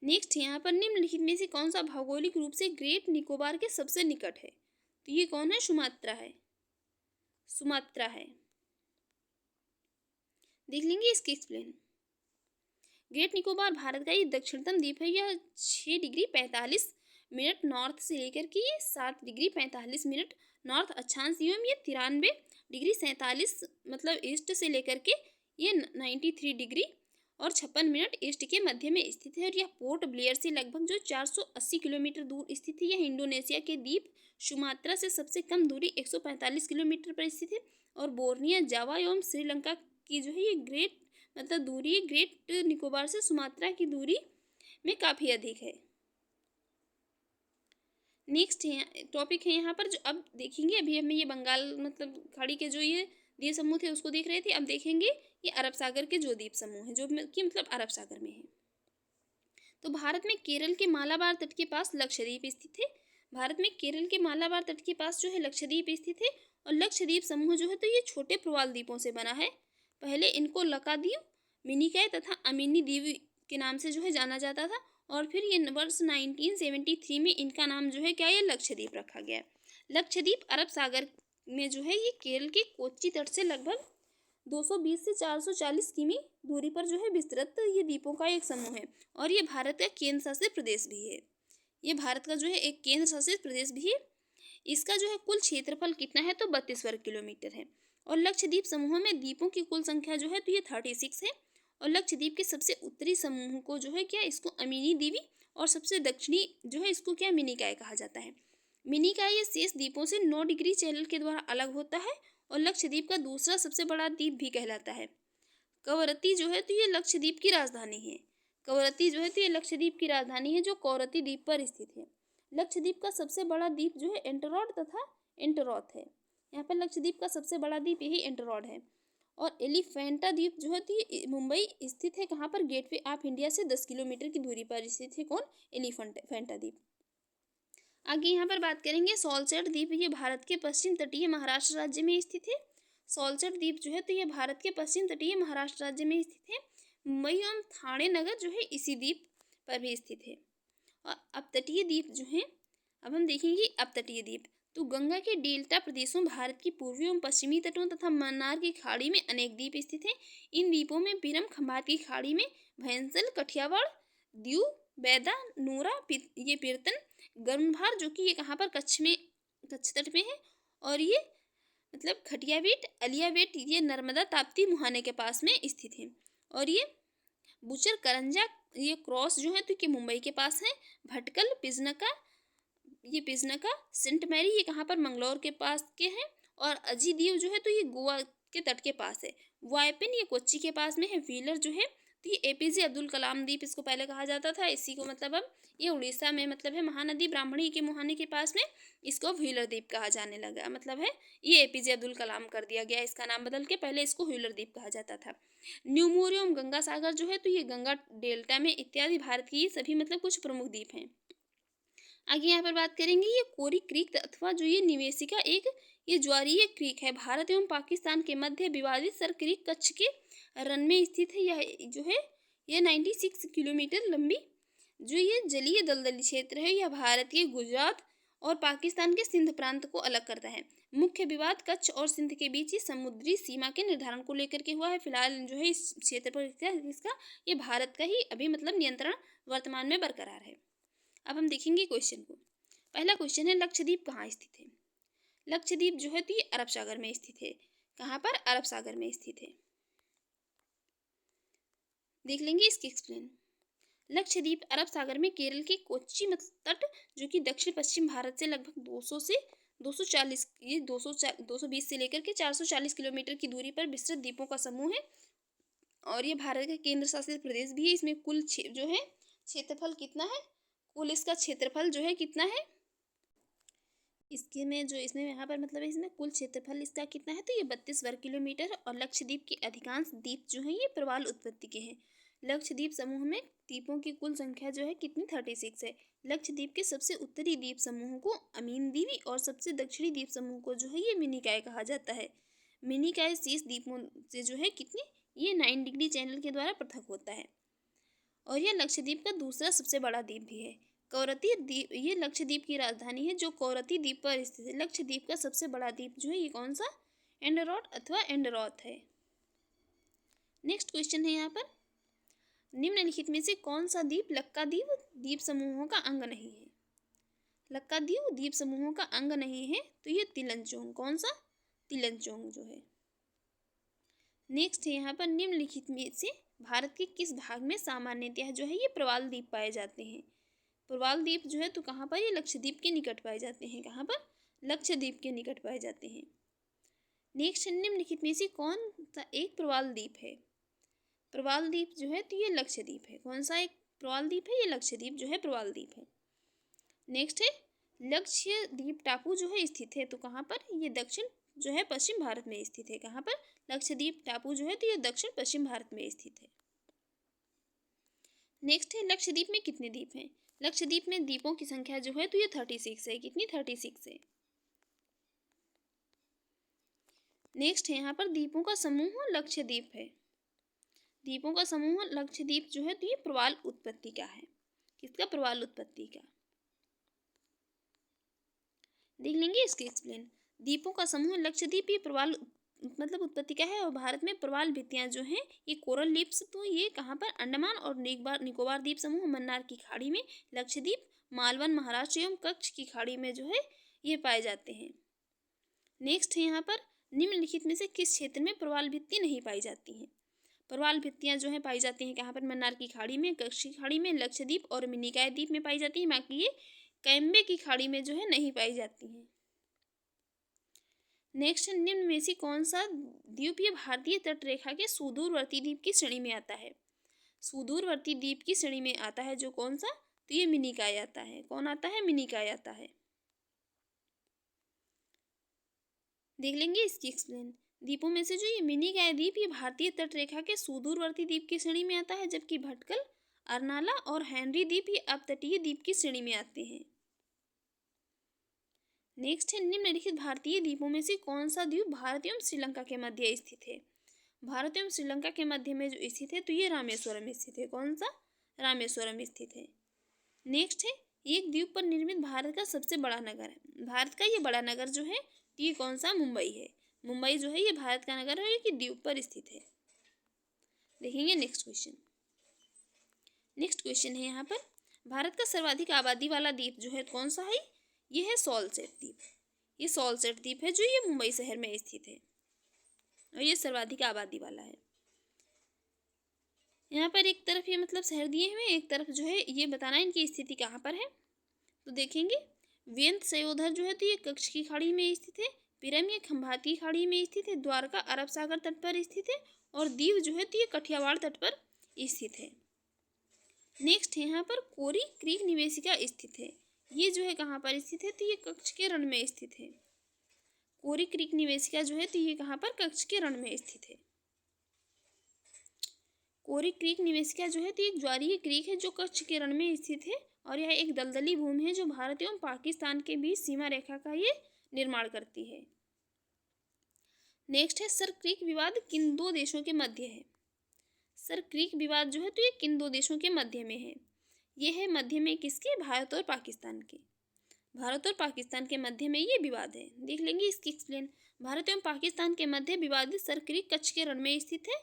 नेक्स्ट यहाँ पर निम्नलिखित में से कौन सा भौगोलिक रूप से ग्रेट निकोबार के सबसे निकट है, तो ये कौन है, सुमात्रा है। सुमात्रा है। देख लेंगे इसकी एक्सप्लेन। ग्रेट निकोबार भारत का ये दक्षिणतम द्वीप है। यह 6 डिग्री 45 मिनट नॉर्थ से लेकर के ये 7 डिग्री 45 मिनट नॉर्थ अक्षांश एवं ये 93 डिग्री 47 मतलब ईस्ट से लेकर के ये 93 डिग्री और 56 मिनट ईस्ट के मध्य में स्थित है। और यह पोर्ट ब्लेयर से लगभग जो 480 किलोमीटर दूर स्थित है। यह इंडोनेशिया के द्वीप सुमात्रा से सबसे कम दूरी 145 किलोमीटर पर स्थित है। और बोर्निया, जावा एवं श्रीलंका की जो है ये ग्रेट मतलब दूरी ग्रेट निकोबार से सुमात्रा की दूरी में काफ़ी अधिक है। नेक्स्ट टॉपिक है यहाँ पर जो अब देखेंगे। अभी हमें ये बंगाल मतलब खाड़ी के जो ये द्वीप समूह थे उसको देख रहे थे। अब देखेंगे ये अरब सागर के जो द्वीप समूह हैं जो कि मतलब अरब सागर में है। तो भारत में केरल के मालाबार तट के पास लक्षद्वीप स्थित है। भारत में केरल के मालाबार तट के पास जो है लक्षद्वीप स्थित है। और लक्षद्वीप समूह जो है तो ये छोटे प्रवाल द्वीपों से बना है। पहले इनको लकाद्वीप, मिनिकॉय तथा अमीनी द्वीप के नाम से जो है जाना जाता था। और फिर ये वर्ष 1973 में इनका नाम जो है क्या, ये लक्षद्वीप रखा गया। लक्षद्वीप अरब सागर में जो है ये केरल के कोच्चि तट से लगभग 220 से 440 किमी दूरी पर जो है विस्तृत ये द्वीपों का एक समूह है। और ये भारत का केंद्र शासित प्रदेश भी है। ये भारत का जो है एक केंद्र शासित प्रदेश भी है। इसका जो है कुल क्षेत्रफल कितना है तो 32 वर्ग किलोमीटर है। और लक्षद्वीप समूह में द्वीपों की कुल संख्या जो है तो ये 36 है। और लक्षद्वीप के सबसे उत्तरी समूह को जो है क्या, इसको अमीनी द्वीप और सबसे दक्षिणी जो है इसको क्या, मिनिकॉय कहा जाता है। मिनिकॉय ये शेष द्वीपों से 9 डिग्री चैनल के द्वारा अलग होता है। और लक्षद्वीप का दूसरा सबसे बड़ा द्वीप भी कहलाता है। कवरत्ती जो है तो ये लक्षद्वीप की राजधानी है। कवरत्ती जो है तो ये लक्षद्वीप की राजधानी है जो कवरत्ती द्वीप पर स्थित है। लक्षद्वीप का सबसे बड़ा द्वीप जो है एंटरॉड तथा एंटरॉथ है। यहाँ पर लक्षद्वीप का सबसे बड़ा द्वीप यही एंटरॉड है। और एलिफेंटा द्वीप जो है तो ये मुंबई स्थित है। कहाँ पर? गेटवे ऑफ इंडिया से 10 किलोमीटर की दूरी पर स्थित है। कौन? एलिफेंटा द्वीप। आगे यहाँ पर बात करेंगे सॉल्सेट द्वीप। ये भारत के पश्चिम तटीय महाराष्ट्र राज्य में स्थित है। सॉल्सेट द्वीप जो है तो ये भारत के पश्चिम तटीय महाराष्ट्र राज्य में स्थित है। मुंबई एवं ठाणे नगर जो है इसी द्वीप पर भी स्थित है। और अपतटीय द्वीप जो है, अब हम देखेंगे अपतटीय द्वीप। तो गंगा के डेल्टा प्रदेशों, भारत की पूर्वी एवं पश्चिमी तटों तथा मन्नार की खाड़ी में अनेक द्वीप स्थित हैं। इन द्वीपों में बीरम खंभात की खाड़ी में भैंसल, कठियावाड़, दीव, बैदा, नूरा, ये पीरतन, गर्मभार जो कि ये कहाँ पर? कच्छ तट में है। और ये मतलब खटियावेट, अलियावेट ये नर्मदा ताप्ती मुहाने के पास में स्थित है। और ये बुचर करंजा ये क्रॉस जो है तो कि मुंबई के पास है। भटकल, पिजनका, सेंट मैरी ये कहाँ पर? मंगलौर के पास के हैं। और अजीदीव जो है तो ये गोवा के तट के पास है। वायपिन ये कोच्चि के पास में है। व्हीलर जो है तो ये एपीजे अब्दुल कलाम द्वीप इसको पहले कहा जाता था। इसी को मतलब अब ये उड़ीसा में मतलब है महानदी ब्राह्मणी के मुहाने के पास में इसको व्हीलर द्वीप कहा जाने लगा। मतलब है ये एपीजे अब्दुल कलाम कर दिया गया इसका नाम बदल के, पहले इसको व्हीलर द्वीप कहा जाता था। न्यूमोरियम गंगा सागर जो है तो ये गंगा डेल्टा में इत्यादि भारत की सभी मतलब कुछ प्रमुख द्वीप हैं। आगे यहाँ पर बात करेंगे ये कोरी क्रीक अथवा जो ये निवेशिका एक ये ज्वारीय क्रीक है। भारत एवं पाकिस्तान के मध्य विवादित सर क्रीक कच्छ के रन में स्थित है। यह जो है ये 96 किलोमीटर लंबी जो ये जलीय दलदली क्षेत्र है। यह भारत के गुजरात और पाकिस्तान के सिंध प्रांत को अलग करता है। मुख्य विवाद कच्छ और सिंध के बीच ही समुद्री सीमा के निर्धारण को लेकर के हुआ है। फिलहाल जो है इस क्षेत्र पर इसका ये भारत का ही अभी मतलब नियंत्रण वर्तमान में बरकरार है। अब हम देखेंगे क्वेश्चन को। पहला क्वेश्चन है लक्षद्वीप कहाँ स्थित है? लक्षद्वीप जो है तो ये अरब सागर में स्थित है। कहाँ पर? अरब सागर में स्थित है। देख लेंगे इसकी एक्सप्लेन। लक्षद्वीप अरब सागर में केरल के कोच्चि तट जो कि दक्षिण पश्चिम भारत से लगभग 200 से 240 ये 220 से लेकर के 440 किलोमीटर की दूरी पर विस्तृत द्वीपों का समूह है। और ये भारत का केंद्र शासित प्रदेश भी है। इसमें कुल जो है क्षेत्रफल कितना है? कुल इसका क्षेत्रफल जो है कितना है? इसके में जो इसमें यहाँ पर मतलब इसमें कुल क्षेत्रफल इसका कितना है? तो ये 32 वर्ग किलोमीटर। और लक्षद्वीप के अधिकांश द्वीप जो हैं ये प्रवाल उत्पत्ति के हैं। लक्षद्वीप समूह में द्वीपों की कुल संख्या जो है कितनी? 36 है। लक्षद्वीप के सबसे उत्तरी द्वीप समूह को अमीन द्वीप और सबसे दक्षिणी द्वीप समूह को जो है ये मिनिकॉय कहा जाता है। मिनिकॉय शेष द्वीपों से जो है कितनी? ये 9 डिग्री चैनल के द्वारा पृथक होता है। और यह लक्षद्वीप का दूसरा सबसे बड़ा द्वीप भी है। कवरत्ती द्वीप ये लक्षद्वीप की राजधानी है जो कवरत्ती द्वीप पर स्थित है। लक्षद्वीप का सबसे बड़ा द्वीप जो है ये कौन सा? एंडरॉड अथवा एंडरॉथ है। नेक्स्ट क्वेश्चन है यहाँ पर, निम्नलिखित में से कौन सा द्वीप लक्काद्वीप द्वीप समूहों का अंग नहीं है? लक्काद्वीप द्वीप समूहों का अंग नहीं है तो ये तिलंचोंग। कौन सा? तिलंचोंग जो है। नेक्स्ट है यहाँ पर, निम्नलिखित में से भारत के किस भाग में सामान्यतः जो है ये प्रवाल द्वीप पाए जाते हैं? प्रवाल द्वीप जो है तो कहाँ पर? ये लक्षद्वीप के निकट पाए जाते हैं। कहाँ पर? लक्षद्वीप के निकट पाए जाते हैं। नेक्स्ट, निम्नलिखित में से कौन सा एक प्रवाल द्वीप है? प्रवाल द्वीप जो है तो ये लक्षद्वीप है। कौन सा एक प्रवाल द्वीप है? ये लक्षद्वीप जो है प्रवाल द्वीप है। नेक्स्ट है, लक्षद्वीप टापू जो है स्थित है तो कहाँ पर? ये दक्षिण जो है पश्चिम भारत में स्थित है। कहाँ पर? लक्षद्वीप टापू जो है तो ये दक्षिण पश्चिम भारत में स्थित है। नेक्स्ट है, लक्षद्वीप में कितने द्वीप हैं? लक्षद्वीप में द्वीपों की संख्या जो है तो ये 36 है। कितनी? 36 है। नेक्स्ट है यहाँ पर, द्वीपों का समूह लक्षद्वीप है। द्वीपों का समूह लक्षद्वीप जो है तो ये प्रवाल उत्पत्ति का है। किसका? प्रवाल उत्पत्ति का। देख लेंगे इसके एक्सप्लेन। द्वीपों का समूह लक्षद्वीप ये प्रवाल मतलब उत्पत्ति का है। और भारत में प्रवाल भित्तियां जो हैं ये कोरल लीप्स तो ये कहाँ पर? अंडमान और निकोबार द्वीप समूह, मन्नार की खाड़ी में, लक्षद्वीप, मालवन, महाराष्ट्र एवं कच्छ की खाड़ी में जो है ये पाए जाते हैं। नेक्स्ट है यहाँ पर, निम्नलिखित में से किस क्षेत्र में प्रवाल भित्ति नहीं पाई जाती हैं? प्रवाल भित्तियां जो है पाई जाती हैं कहाँ पर? मन्नार की खाड़ी में, कच्छ की खाड़ी में, लक्षद्वीप और मिनिकॉय द्वीप में पाई जाती है। बाकी ये कैम्बे की खाड़ी में जो है नहीं पाई जाती हैं। नेक्स्ट, निम्न में से कौन सा द्वीप ये भारतीय तट रेखा के सुदूरवर्ती द्वीप की श्रेणी में आता है? सुदूरवर्ती द्वीप की श्रेणी में आता है जो कौन सा? तो ये मिनिकॉय आता है। कौन आता है? मिनिकॉय आता है। देख लेंगे इसकी एक्सप्लेन। द्वीपों में से जो ये मिनिकॉय द्वीप ये भारतीय तट रेखा के सुदूरवर्ती द्वीप की श्रेणी में आता है, जबकि भटकल, अरनाला और हेनरी द्वीप ये अपतटीय द्वीप की श्रेणी में आते हैं। नेक्स्ट है, निम्नलिखित भारतीय द्वीपों में से कौन सा द्वीप भारत एवं श्रीलंका के मध्य स्थित है? भारत एवं श्रीलंका के मध्य में जो स्थित है तो ये रामेश्वरम स्थित है। कौन सा? रामेश्वरम स्थित है। नेक्स्ट है, एक द्वीप पर निर्मित भारत का सबसे बड़ा नगर है। भारत का ये बड़ा नगर जो है ये कौन सा? मुंबई है। मुंबई जो है ये भारत का नगर है, ये द्वीप पर स्थित है। देखेंगे नेक्स्ट क्वेश्चन। नेक्स्ट क्वेश्चन है यहाँ पर, भारत का सर्वाधिक आबादी वाला द्वीप जो है कौन सा है? ये है सॉल्सेट द्वीप। ये सॉल्सेट द्वीप है जो ये मुंबई शहर में स्थित है और ये सर्वाधिक आबादी वाला है। यहाँ पर एक तरफ ये मतलब शहर दिए हुए, एक तरफ जो है ये बताना है इनकी स्थिति कहाँ पर है। तो देखेंगे, व्यंत सयोधर जो है तो ये कच्छ की खाड़ी में स्थित है। पिरम ये खंभाती खाड़ी में स्थित है। द्वारका अरब सागर तट पर स्थित है और दीव जो है तो ये कठियावाड़ तट पर स्थित है। नेक्स्ट है यहाँ पर कोरी क्रीक निवेशिका स्थित है। ये जो है कहाँ पर स्थित है? तो ये कच्छ के रण में स्थित है। कोरी क्रीक निवेशिका जो है तो ये कहाँ पर? कच्छ के रण में स्थित है। कोरी क्रीक निवेशिका जो है तो एक ज्वारीय क्रीक है जो कच्छ के रण में स्थित है और यह एक दलदली भूमि है जो भारत एवं पाकिस्तान के बीच सीमा रेखा का ये निर्माण करती है। नेक्स्ट है, सर क्रीक विवाद किन दो देशों के मध्य है? सर क्रीक विवाद जो है तो ये किन दो देशों के मध्य में है? ये है मध्य में किसके? भारत और पाकिस्तान के। भारत और पाकिस्तान के मध्य में ये विवाद है। देख लेंगे इसकी एक्सप्लेन। भारत एवं पाकिस्तान के मध्य विवादित सर क्रीक कच्छ के रण में स्थित है।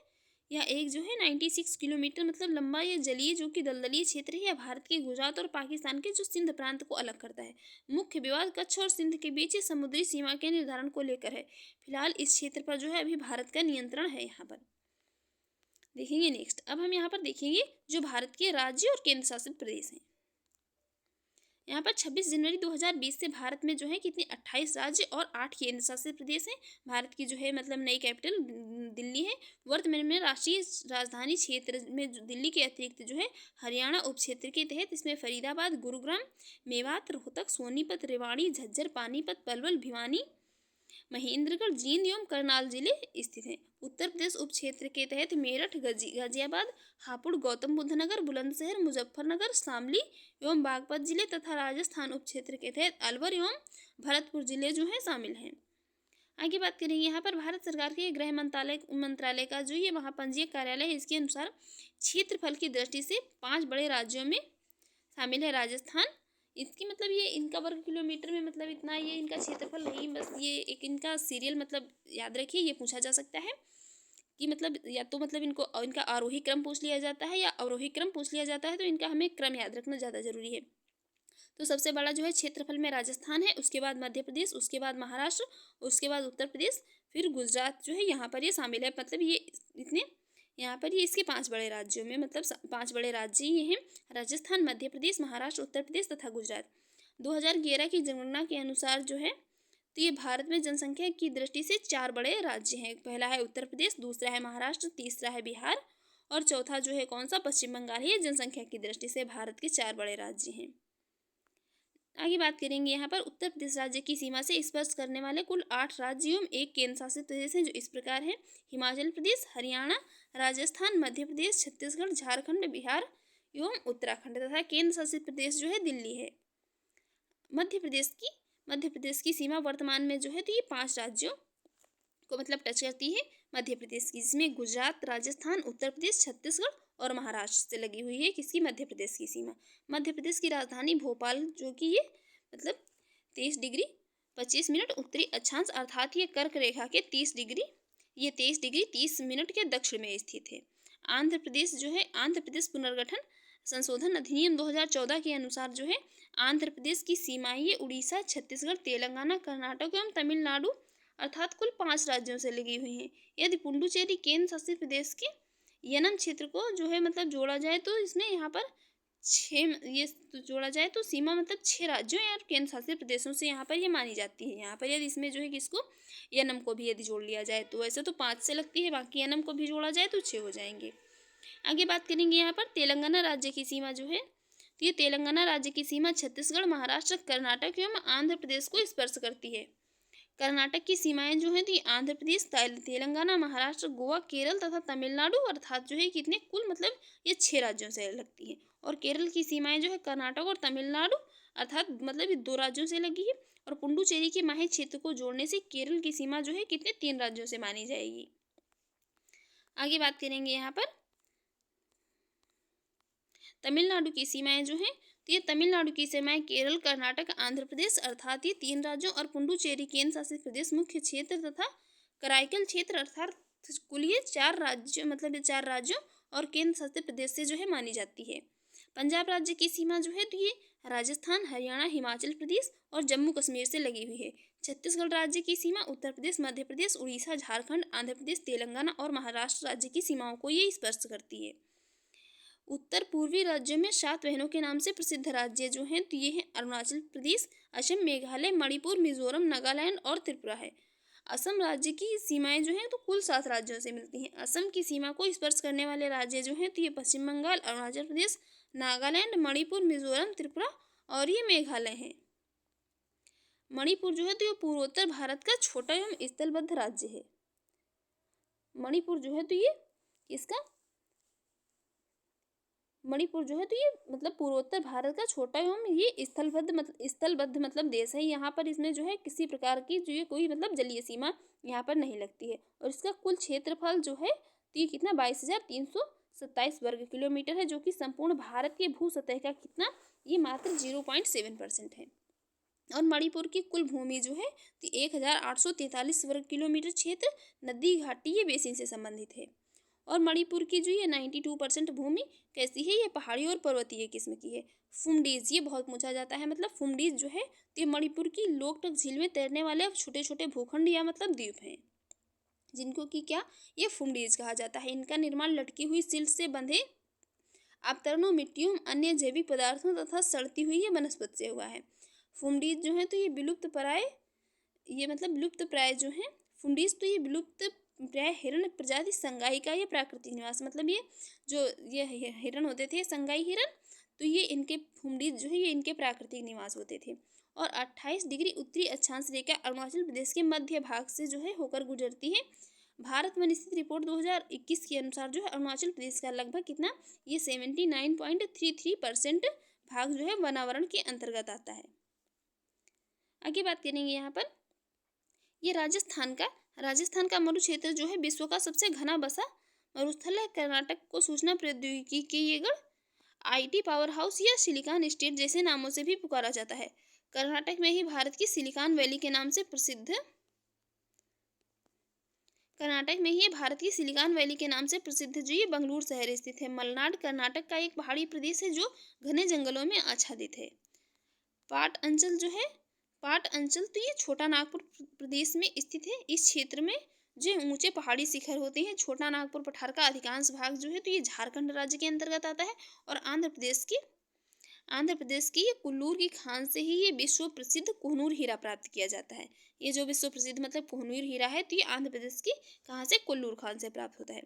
यह एक जो है 96 किलोमीटर मतलब लंबा यह जलीय जो कि दलदली क्षेत्र है। यह भारत के गुजरात और पाकिस्तान के जो सिंध प्रांत को अलग करता है। मुख्य विवाद कच्छ और सिंध के बीच समुद्री सीमा के निर्धारण को लेकर है। फिलहाल इस क्षेत्र पर जो है अभी भारत का नियंत्रण है। यहाँ पर देखेंगे नेक्स्ट। अब हम यहाँ पर देखेंगे जो भारत के राज्य और केंद्र शासित प्रदेश हैं। यहाँ पर 26 जनवरी 2020 से भारत में जो है कितने? 28 राज्य और 8 केंद्र शासित प्रदेश हैं। भारत की जो है मतलब नई कैपिटल दिल्ली है। वर्तमान में राष्ट्रीय राजधानी क्षेत्र में दिल्ली के अतिरिक्त जो है हरियाणा उप क्षेत्र के तहत इसमें फरीदाबाद, गुरुग्राम, मेवात, रोहतक, सोनीपत, रेवाड़ी, झज्जर, पानीपत, पलवल, भिवानी, महेंद्रगढ़, जींद एवं करनाल जिले स्थित हैं। उत्तर प्रदेश उप क्षेत्र के तहत मेरठ, गाजियाबाद, हापुड़, गौतम बुद्ध नगर, बुलंदशहर, मुजफ्फरनगर, शामली एवं बागपत जिले तथा राजस्थान उप क्षेत्र के तहत अलवर एवं भरतपुर जिले जो है शामिल हैं। आगे बात करेंगे यहाँ पर भारत सरकार के गृह मंत्रालय का जो ये महापंजीयक कार्यालय है, इसके अनुसार क्षेत्रफल की दृष्टि से 5 बड़े राज्यों में शामिल है राजस्थान। इसकी मतलब ये इनका वर्ग किलोमीटर में मतलब इतना ये इनका क्षेत्रफल नहीं, बस ये एक इनका सीरियल मतलब याद रखिए, ये पूछा जा सकता है कि मतलब या तो मतलब इनका आरोही क्रम पूछ लिया जाता है या अवरोही क्रम पूछ लिया जाता है, तो इनका हमें क्रम याद रखना ज़्यादा जरूरी है। तो सबसे बड़ा जो है क्षेत्रफल में राजस्थान है, उसके बाद मध्य प्रदेश, उसके बाद महाराष्ट्र, उसके बाद उत्तर प्रदेश, फिर गुजरात जो है यहाँ पर ये शामिल है। मतलब ये इतने यहाँ पर ये इसके 5 बड़े राज्यों में मतलब 5 बड़े राज्य ये हैं राजस्थान, मध्य प्रदेश, महाराष्ट्र, उत्तर प्रदेश तथा गुजरात। 2011 की जनगणना के अनुसार जो है तो ये भारत में जनसंख्या की दृष्टि से 4 बड़े राज्य हैं। पहला है उत्तर प्रदेश, दूसरा है महाराष्ट्र, तीसरा है बिहार और चौथा जो है कौन सा? पश्चिम बंगाल है। ये जनसंख्या की दृष्टि से भारत के 4 बड़े राज्य हैं। आगे बात करेंगे यहाँ पर उत्तर प्रदेश राज्य की सीमा से स्पर्श करने वाले कुल 8 राज्य एवं 1 केंद्र शासित प्रदेश हैं जो इस प्रकार हैं: हिमाचल प्रदेश, हरियाणा, राजस्थान, मध्य प्रदेश, छत्तीसगढ़, झारखंड, बिहार एवं उत्तराखंड तथा केंद्र शासित प्रदेश जो है दिल्ली है। मध्य प्रदेश की सीमा वर्तमान में जो है तो ये 5 राज्यों को मतलब टच करती है मध्य प्रदेश की, जिसमें गुजरात, राजस्थान, उत्तर प्रदेश, छत्तीसगढ़ और महाराष्ट्र से लगी हुई है किसकी? मध्य प्रदेश की सीमा। मध्य प्रदेश की राजधानी भोपाल जो कि ये मतलब 23 डिग्री 25 मिनट उत्तरी अक्षांश अर्थात ये कर्क रेखा के 23 डिग्री 30 मिनट के दक्षिण में स्थित है। आंध्र प्रदेश जो है आंध्र प्रदेश पुनर्गठन संशोधन अधिनियम 2014 के अनुसार जो है आंध्र प्रदेश की सीमाएं ये उड़ीसा, छत्तीसगढ़, तेलंगाना, कर्नाटक एवं तमिलनाडु अर्थात कुल 5 राज्यों से लगी हुई हैं। यदि पुडुचेरी केंद्र शासित प्रदेश के यनम क्षेत्र को जो है मतलब जोड़ा जाए तो इसमें यहाँ पर ये तो जोड़ा जाए तो सीमा मतलब 6 राज्यों या केंद्र शासित प्रदेशों से यहाँ पर ये मानी जाती है। यहाँ पर यदि इसमें जो है किसको एनम को भी यदि जोड़ लिया जाए तो वैसे तो 5 से लगती है, बाकी एनम को भी जोड़ा जाए तो 6 हो जाएंगे। आगे बात करेंगे यहाँ पर तेलंगाना राज्य की सीमा जो है, तो ये तेलंगाना राज्य की सीमा छत्तीसगढ़, महाराष्ट्र, कर्नाटक एवं आंध्र प्रदेश को स्पर्श करती है। कर्नाटक की सीमाएं जो हैं तो ये आंध्र प्रदेश, तेलंगाना, महाराष्ट्र, गोवा, केरल तथा तमिलनाडु अर्थात जो है कितने कुल मतलब ये 6 राज्यों से लगती है। और केरल की सीमाएं जो है कर्नाटक और तमिलनाडु अर्थात मतलब ये 2 राज्यों से लगी है। और पुडुचेरी के माहे क्षेत्र को जोड़ने से केरल की सीमा जो है कितने 3 राज्यों से मानी जाएगी। आगे बात करेंगे यहाँ पर तमिलनाडु की सीमाएं जो हैं, तो ये तमिलनाडु की सीमाएं केरल, कर्नाटक, आंध्र प्रदेश अर्थात ये 3 राज्यों और पुडुचेरी केंद्र शासित प्रदेश मुख्य क्षेत्र तथा कराईकल क्षेत्र अर्थात कुल ये 4 राज्यों मतलब ये 4 राज्यों और केंद्र शासित प्रदेश से जो है मानी जाती है। पंजाब राज्य की सीमा जो है तो ये राजस्थान, हरियाणा, हिमाचल प्रदेश और जम्मू कश्मीर से लगी हुई है। छत्तीसगढ़ राज्य की सीमा उत्तर प्रदेश, मध्य प्रदेश, उड़ीसा, झारखंड, आंध्र प्रदेश, तेलंगाना और महाराष्ट्र राज्य की सीमाओं को ये स्पर्श करती है। उत्तर पूर्वी राज्यों में 7 बहनों के नाम से प्रसिद्ध राज्य जो हैं तो ये हैं अरुणाचल प्रदेश, असम, मेघालय, मणिपुर, मिजोरम, नागालैंड और त्रिपुरा है। असम राज्य की सीमाएं जो हैं तो कुल 7 राज्यों से मिलती हैं। असम की सीमा को स्पर्श करने वाले राज्य जो हैं तो ये पश्चिम बंगाल, अरुणाचल प्रदेश, नागालैंड, मणिपुर, मिजोरम, त्रिपुरा और ये मेघालय है। मणिपुर जो है तो ये पूर्वोत्तर भारत का छोटा एवं स्थलबद्ध राज्य है। मणिपुर जो है तो ये इसका मणिपुर जो है तो ये मतलब पूर्वोत्तर भारत का छोटा एवं ये स्थलबद्ध मतलब देश है। यहाँ पर इसमें जो है किसी प्रकार की जो ये कोई मतलब जलीय सीमा यहाँ पर नहीं लगती है। और इसका कुल क्षेत्रफल जो है तो ये कितना 22,327 वर्ग किलोमीटर है, जो कि संपूर्ण भारत के भू सतह का कितना ये मात्र 0.7% है। और मणिपुर की कुल भूमि जो है तो 1,843 वर्ग किलोमीटर क्षेत्र नदी घाटी ये बेसिन से संबंधित है। और मणिपुर की जो ये 92% भूमि कैसी है, ये पहाड़ी और पर्वतीय किस्म की है। फुमडीज ये बहुत पूछा जाता है, मतलब फुमडीज जो है तो ये मणिपुर की लोकटक झील में तैरने वाले छोटे छोटे भूखंड या मतलब द्वीप हैं, जिनको कि क्या ये फुमडीज कहा जाता है। इनका निर्माण लटकी हुई सिल्ट से बंधे अवतरणों, मिट्टियों, अन्य जैविक पदार्थों तथा सड़ती हुई ये वनस्पति से हुआ है। फुमडीज जो है तो ये विलुप्त प्राय ये मतलब विलुप्त प्राय जो है फुंडीज तो ये विलुप्त प्राय हिरण प्रजाति संगाई का ये प्राकृतिक निवास, मतलब ये जो ये हिरण होते थे संगाई हिरण, तो ये इनके फुंडीज जो है ये इनके प्राकृतिक निवास होते थे। और 28 डिग्री उत्तरी अक्षांश रेखा अरुणाचल प्रदेश के मध्य भाग से जो है होकर गुजरती है। भारत वन स्थित रिपोर्ट 2021 के अनुसार जो है अरुणाचल प्रदेश का लगभग कितना ये 79.33% भाग जो है वनावरण के अंतर्गत आता है। आगे बात करेंगे यहाँ पर ये राजस्थान का मरु क्षेत्र जो है विश्व का सबसे घना बसा मरुस्थल है। कर्नाटक को सूचना प्रौद्योगिकी के ये गढ़, IT पावर हाउस या सिलिकॉन स्टेट जैसे नामों से भी पुकारा जाता है। कर्नाटक में ही भारत की सिलिकॉन वैली के नाम से प्रसिद्ध जो ये बंगलुरु शहर स्थित है। मलनाड कर्नाटक का एक पहाड़ी प्रदेश है जो घने जंगलों में आच्छादित है। पाट अंचल तो ये छोटा नागपुर प्रदेश में स्थित है। इस क्षेत्र में जो ऊंचे पहाड़ी शिखर होते हैं, छोटा नागपुर पठार का अधिकांश भाग जो है तो ये झारखंड राज्य के अंतर्गत आता है। और आंध्र प्रदेश की ये कुल्लूर की खान से ही ये विश्व प्रसिद्ध कोहनूर हीरा प्राप्त किया जाता है। ये जो विश्व प्रसिद्ध मतलब कोहनूर हीरा है तो ये आंध्र प्रदेश की कहाँ से कुल्लूर खान से प्राप्त होता है।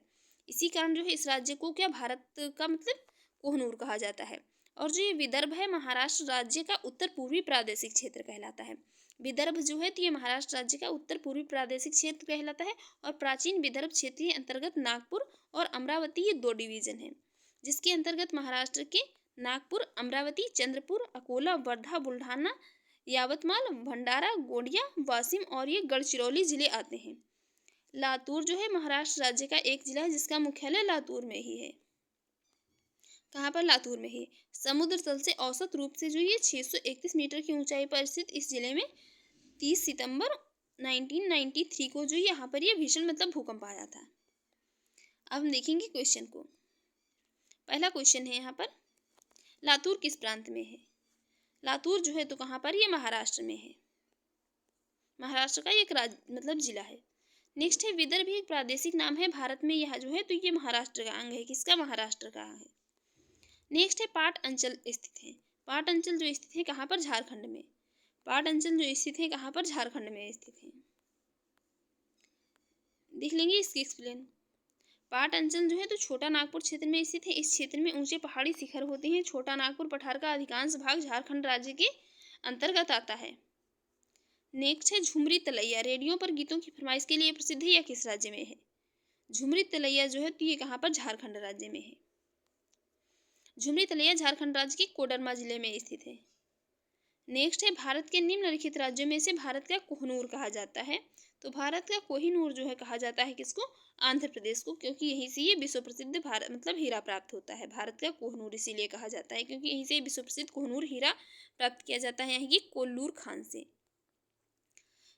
इसी कारण जो है इस राज्य को क्या भारत का मतलब कोहनूर कहा जाता है। और जो ये विदर्भ है महाराष्ट्र राज्य का उत्तर पूर्वी प्रादेशिक क्षेत्र कहलाता है। विदर्भ जो है तो ये महाराष्ट्र राज्य का उत्तर पूर्वी प्रादेशिक क्षेत्र कहलाता है। और प्राचीन विदर्भ क्षेत्र के अंतर्गत नागपुर और अमरावती ये 2 डिवीजन हैं, जिसके अंतर्गत महाराष्ट्र के नागपुर, अमरावती, चंद्रपुर, अकोला, वर्धा, बुल्ढाना, यावतमाल, भंडारा, गोंडिया, वाशिम और ये गढ़चिरौली जिले आते हैं। लातूर जो है महाराष्ट्र राज्य का एक जिला है जिसका मुख्यालय लातूर में ही है। कहाँ पर? लातूर में ही। समुद्र तल से औसत रूप से जो ये 631 मीटर की ऊंचाई पर स्थित इस जिले में 30 सितंबर 1993 को जो यहाँ पर ये भीषण मतलब भूकंप आया था। अब हम देखेंगे क्वेश्चन को। पहला क्वेश्चन है यहाँ पर लातूर किस प्रांत में है? लातूर जो है तो कहाँ पर? ये महाराष्ट्र में है। महाराष्ट्र का एक मतलब जिला है। नेक्स्ट है विदर्भ एक प्रादेशिक नाम है भारत में, यह जो है तो ये महाराष्ट्र का अंग है। किसका? महाराष्ट्र का है। नेक्स्ट है पाट अंचल स्थित है। पाट अंचल जो स्थित है कहाँ पर, झारखंड में। पाट अंचल जो स्थित है कहाँ पर, झारखंड में स्थित है। देख लेंगे इसकी एक्सप्लेन। पाट अंचल जो है तो छोटा नागपुर क्षेत्र में स्थित है। इस क्षेत्र में ऊंचे पहाड़ी शिखर होते हैं। छोटा नागपुर पठार का अधिकांश भाग झारखंड राज्य के अंतर्गत आता है। नेक्स्ट है झुमरी तलैया, रेडियो पर गीतों की फरमाइश के लिए प्रसिद्ध है, या किस राज्य में है। झुमरी तलैया जो है तो ये कहाँ पर, झारखंड राज्य में है। झुमरी तलैया झारखंड राज्य के कोडरमा जिले में स्थित है। नेक्स्ट है भारत के निम्नलिखित राज्यों में से भारत का कोहिनूर कहा जाता है। तो भारत का कोहिनूर जो है कहा जाता है किसको, आंध्र प्रदेश को, क्योंकि यहीं से ये विश्व प्रसिद्ध भारत मतलब हीरा प्राप्त होता है। भारत का कोहिनूर इसीलिए कहा जाता है क्योंकि यहीं से विश्व प्रसिद्ध कोहिनूर हीरा प्राप्त किया जाता है, यहीं की कोल्लूर खान से।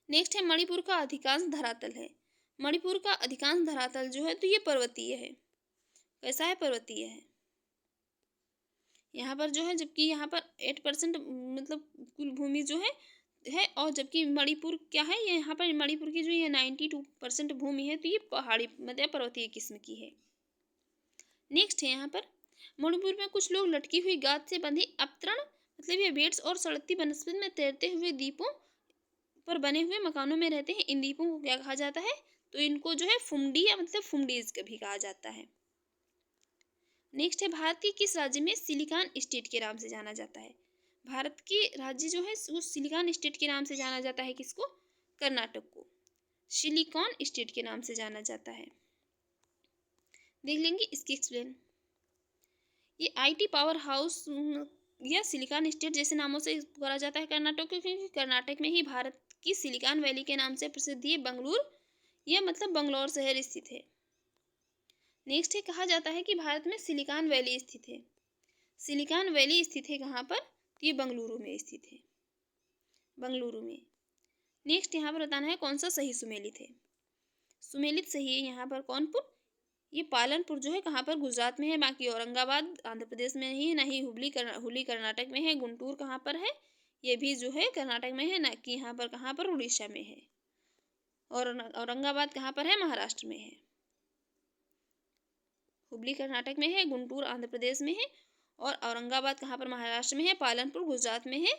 नेक्स्ट है मणिपुर का अधिकांश धरातल है। मणिपुर का अधिकांश धरातल जो है तो ये पर्वतीय है। कैसा है, पर्वतीय है। यहाँ पर जो है, जबकि यहाँ पर 8% मतलब कुल भूमि जो है और जबकि मणिपुर क्या है, ये यहाँ पर मणिपुर की जो ये 92% भूमि है तो ये पहाड़ी मतलब पर्वतीय किस्म की है। नेक्स्ट है यहाँ पर मणिपुर में कुछ लोग लटकी हुई गाद से बंधे अपतरण मतलब ये बेड्स और सड़कती बनस्पति में तैरते हुए द्वीपों पर बने हुए मकानों में रहते हैं। इन द्वीपों को क्या कहा जाता है, तो इनको जो है फुमडी या मतलब फुमडीज भी कहा जाता है। नेक्स्ट है भारत के किस राज्य में सिलिकॉन स्टेट के नाम से जाना जाता है। भारत के राज्य जो है वो सिलिकॉन स्टेट के नाम से जाना जाता है, किसको, कर्नाटक को सिलिकॉन स्टेट के नाम से जाना जाता है। देख लेंगे इसकी एक्सप्लेन। ये आईटी पावर हाउस या सिलिकॉन स्टेट जैसे नामों से पुकारा जाता है कर्नाटक को, क्योंकि कर्नाटक में ही भारत की सिलिकॉन वैली के नाम से प्रसिद्ध ये बंगलुरु या मतलब बंगलौर शहर स्थित है। नेक्स्ट है कहा जाता है कि भारत में सिलिकॉन वैली स्थित है। सिलिकॉन वैली स्थित है कहाँ पर, तो ये बंगलुरु में स्थित है, बंगलुरु में। नेक्स्ट यहाँ पर बताना है कौन सा सही सुमेलित है। सुमेलित सही है यहाँ पर कौनपुर, ये पालनपुर जो है कहाँ पर, गुजरात में है। बाकी औरंगाबाद आंध्र प्रदेश में नहीं है, ना ही हुबली कर्नाटक में है। गुंटूर कहाँ पर है, ये भी जो है कर्नाटक में है, ना कि यहाँ पर कहाँ पर, उड़ीसा में है। और औरंगाबाद कहाँ पर है, महाराष्ट्र में है। हुबली कर्नाटक में है, गुंटूर आंध्र प्रदेश में है और औरंगाबाद कहाँ पर, महाराष्ट्र में है। पालनपुर गुजरात में है।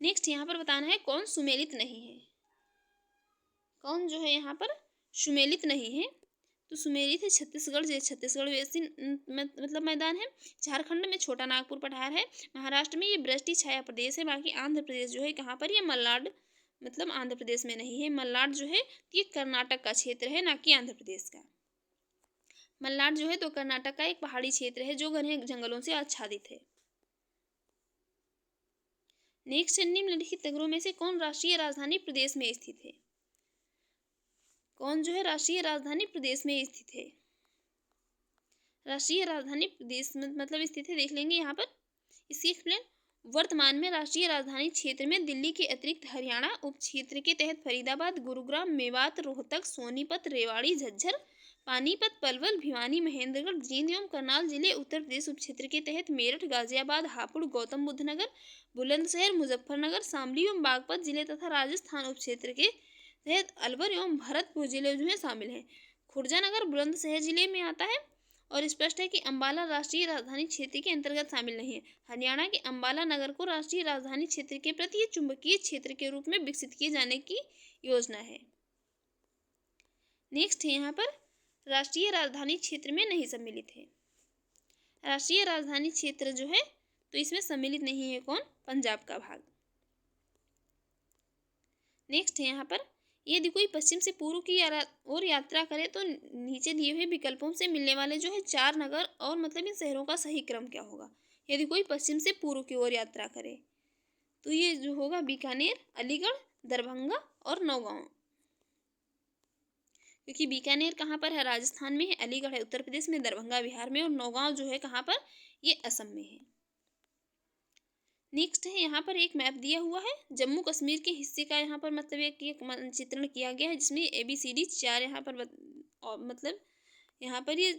नेक्स्ट यहाँ पर बताना है कौन सुमेलित नहीं है। कौन जो है यहाँ पर सुमेलित नहीं है, तो सुमेलित है छत्तीसगढ़। छत्तीसगढ़ वैसी मतलब मैदान है। झारखंड में छोटा नागपुर पठार है। महाराष्ट्र में ये वृष्टि छाया प्रदेश है। बाकी आंध्र प्रदेश जो है कहाँ पर, ये मल्नाड मतलब आंध्र प्रदेश में नहीं है। मल्नाड जो है ये कर्नाटक का क्षेत्र है, ना कि आंध्र प्रदेश का। मल्नाड जो है तो कर्नाटक का एक पहाड़ी क्षेत्र है जो घने जंगलों से आच्छादित है। नेक्स्ट, निम्नलिखित नगरों में से कौन राष्ट्रीय राजधानी प्रदेश में स्थित है। कौन जो है राष्ट्रीय राजधानी प्रदेश में स्थित है। राष्ट्रीय राजधानी प्रदेश में मतलब स्थित है, देख लेंगे यहाँ पर इसकी एक्सप्लेन। वर्तमान में राष्ट्रीय राजधानी क्षेत्र में दिल्ली के अतिरिक्त हरियाणा उप क्षेत्र के तहत फरीदाबाद, गुरुग्राम, मेवात, रोहतक, सोनीपत, रेवाड़ी, झज्जर, पानीपत, पलवल, भिवानी, महेंद्रगढ़, जींद एवं करनाल जिले उत्तर प्रदेश उप क्षेत्र के तहत मेरठ, गाजियाबाद, हापुड़, गौतम बुद्ध नगर, बुलंदशहर, मुजफ्फरनगर, शामली एवं बागपत जिले तथा राजस्थान उप क्षेत्र के तहत अलवर एवं भरतपुर जिले जो है शामिल हैं। खुर्जा नगर बुलंदशहर जिले में आता है और स्पष्ट है कि अंबाला राष्ट्रीय राजधानी क्षेत्र के अंतर्गत शामिल नहीं है। हरियाणा के अंबाला नगर को राष्ट्रीय राजधानी क्षेत्र के प्रति चुंबकीय क्षेत्र के रूप में विकसित किए जाने की योजना है। नेक्स्ट है यहाँ पर राष्ट्रीय राजधानी क्षेत्र में नहीं सम्मिलित है। राष्ट्रीय राजधानी क्षेत्र जो है तो इसमें सम्मिलित नहीं है कौन, पंजाब का भाग। नेक्स्ट है यहाँ पर यदि कोई पश्चिम से पूर्व की ओर यात्रा करे तो नीचे दिए हुए विकल्पों से मिलने वाले जो है 4 नगर और मतलब इन शहरों का सही क्रम क्या होगा। यदि कोई पश्चिम से पूर्व की ओर यात्रा करे तो ये जो होगा बीकानेर, अलीगढ़, दरभंगा और नौगांव। क्योंकि बीकानेर कहाँ पर है, राजस्थान में है। अलीगढ़ है उत्तर प्रदेश में, दरभंगा बिहार में और नौगांव जो है कहाँ पर, ये असम में है। नेक्स्ट है यहाँ पर एक मैप दिया हुआ है जम्मू कश्मीर के हिस्से का। यहाँ पर मतलब एक मानचित्रण किया गया है जिसमें ABCD 4 यहाँ पर मतलब यहाँ पर ये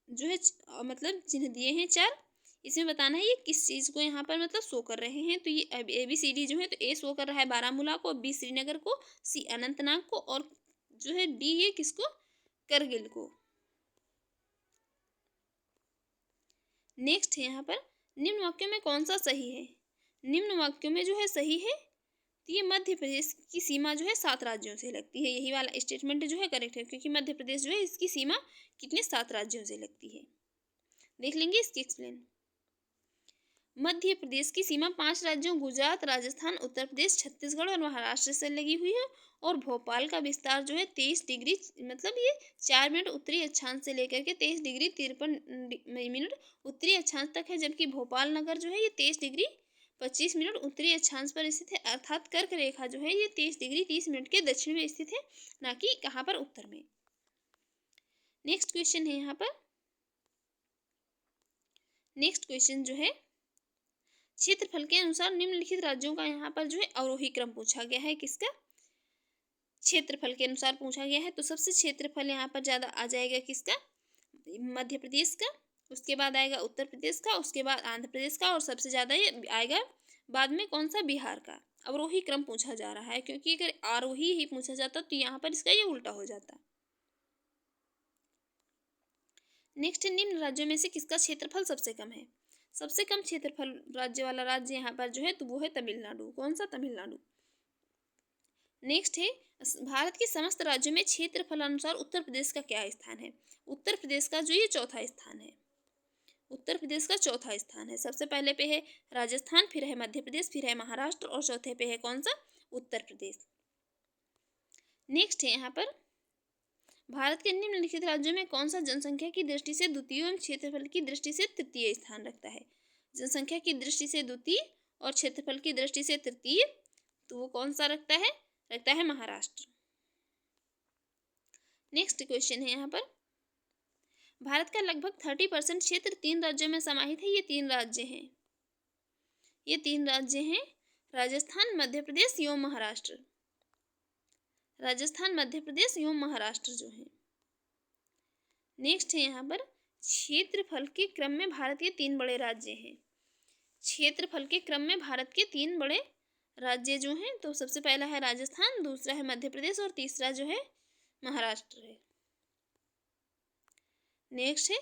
जो है मतलब चिन्ह दिए हैं 4। इसमें बताना है ये किस चीज़ को यहाँ पर मतलब शो कर रहे हैं। तो ये ABCD जो है तो A शो कर रहा है बारामूला को, B श्रीनगर को, C अनंतनाग को और जो है D ये किसको, करगिल को। नेक्स्ट है यहाँ पर, निम्न वाक्यों में कौन सा सही है? निम्न वाक्यों में जो है सही है तो ये मध्य प्रदेश की सीमा जो है 7 राज्यों से लगती है। यही वाला स्टेटमेंट जो है करेक्ट है, क्योंकि मध्य प्रदेश जो है इसकी सीमा कितने 7 राज्यों से लगती है। देख लेंगे इसकी एक्सप्लेन। मध्य प्रदेश की सीमा 5 राज्यों गुजरात, राजस्थान, उत्तर प्रदेश, छत्तीसगढ़ और महाराष्ट्र से लगी हुई है। और भोपाल का विस्तार जो है 23 डिग्री, मतलब ये 4 मिनट उत्तरी अक्षांश से लेकर के 23 डिग्री 53 मिनट उत्तरी अक्षांश तक है, जबकि भोपाल नगर जो है ये 23 डिग्री 25 मिनट उत्तरी अक्षांश पर स्थित है। अर्थात कर्क रेखा जो है ये 23 डिग्री 30 मिनट के दक्षिण में स्थित है, ना कि कहाँ पर, उत्तर में। नेक्स्ट क्वेश्चन है यहाँ पर, नेक्स्ट क्वेश्चन जो है क्षेत्रफल के अनुसार निम्नलिखित राज्यों का यहाँ पर जो है अवरोही क्रम पूछा गया है। किसका? क्षेत्रफल के अनुसार पूछा गया है। तो सबसे क्षेत्रफल यहाँ पर ज़्यादा आ जाएगा किसका? मध्य प्रदेश का। उसके बाद आएगा उत्तर प्रदेश का, उसके बाद आंध्र प्रदेश का, और सबसे ज़्यादा ये आएगा बाद में कौन सा? बिहार का। अवरोही क्रम पूछा जा रहा है, क्योंकि अगर आरोही ही पूछा जाता तो यहाँ पर इसका ये उल्टा हो जाता। नेक्स्ट, निम्न राज्यों में से किसका क्षेत्रफल सबसे कम है? सबसे कम क्षेत्रफल राज्य वाला राज्य यहाँ पर जो है तो वो है तमिलनाडु। कौन सा? तमिलनाडु। नेक्स्ट है, भारत के समस्त राज्यों में क्षेत्रफल अनुसार उत्तर प्रदेश का क्या स्थान है? उत्तर प्रदेश का जो ये चौथा स्थान है। उत्तर प्रदेश का चौथा स्थान है। सबसे पहले पे है राजस्थान, फिर है मध्य प्रदेश, फिर है महाराष्ट्र, और चौथे पे है कौन सा? उत्तर प्रदेश। नेक्स्ट है यहाँ पर, भारत के निम्नलिखित राज्यों में कौन सा जनसंख्या की दृष्टि से द्वितीय एवं क्षेत्रफल की दृष्टि से तृतीय स्थान रखता है? जनसंख्या की दृष्टि से द्वितीय और क्षेत्रफल की दृष्टि से तृतीय, तो वो कौन सा रखता है? रखता है महाराष्ट्र। नेक्स्ट क्वेश्चन है यहाँ पर, भारत का लगभग 30% क्षेत्र 3 राज्यों में समाहित है। ये 3 राज्य हैं। ये 3 राज्य हैं राजस्थान, मध्य प्रदेश एवं महाराष्ट्र। राजस्थान, मध्य प्रदेश एवं महाराष्ट्र जो है। नेक्स्ट है यहाँ पर, क्षेत्रफल के क्रम में भारत के 3 बड़े राज्य हैं। क्षेत्रफल के क्रम में भारत के 3 बड़े राज्य जो हैं, तो सबसे पहला है राजस्थान, दूसरा है मध्य प्रदेश, और तीसरा जो है महाराष्ट्र है। नेक्स्ट है,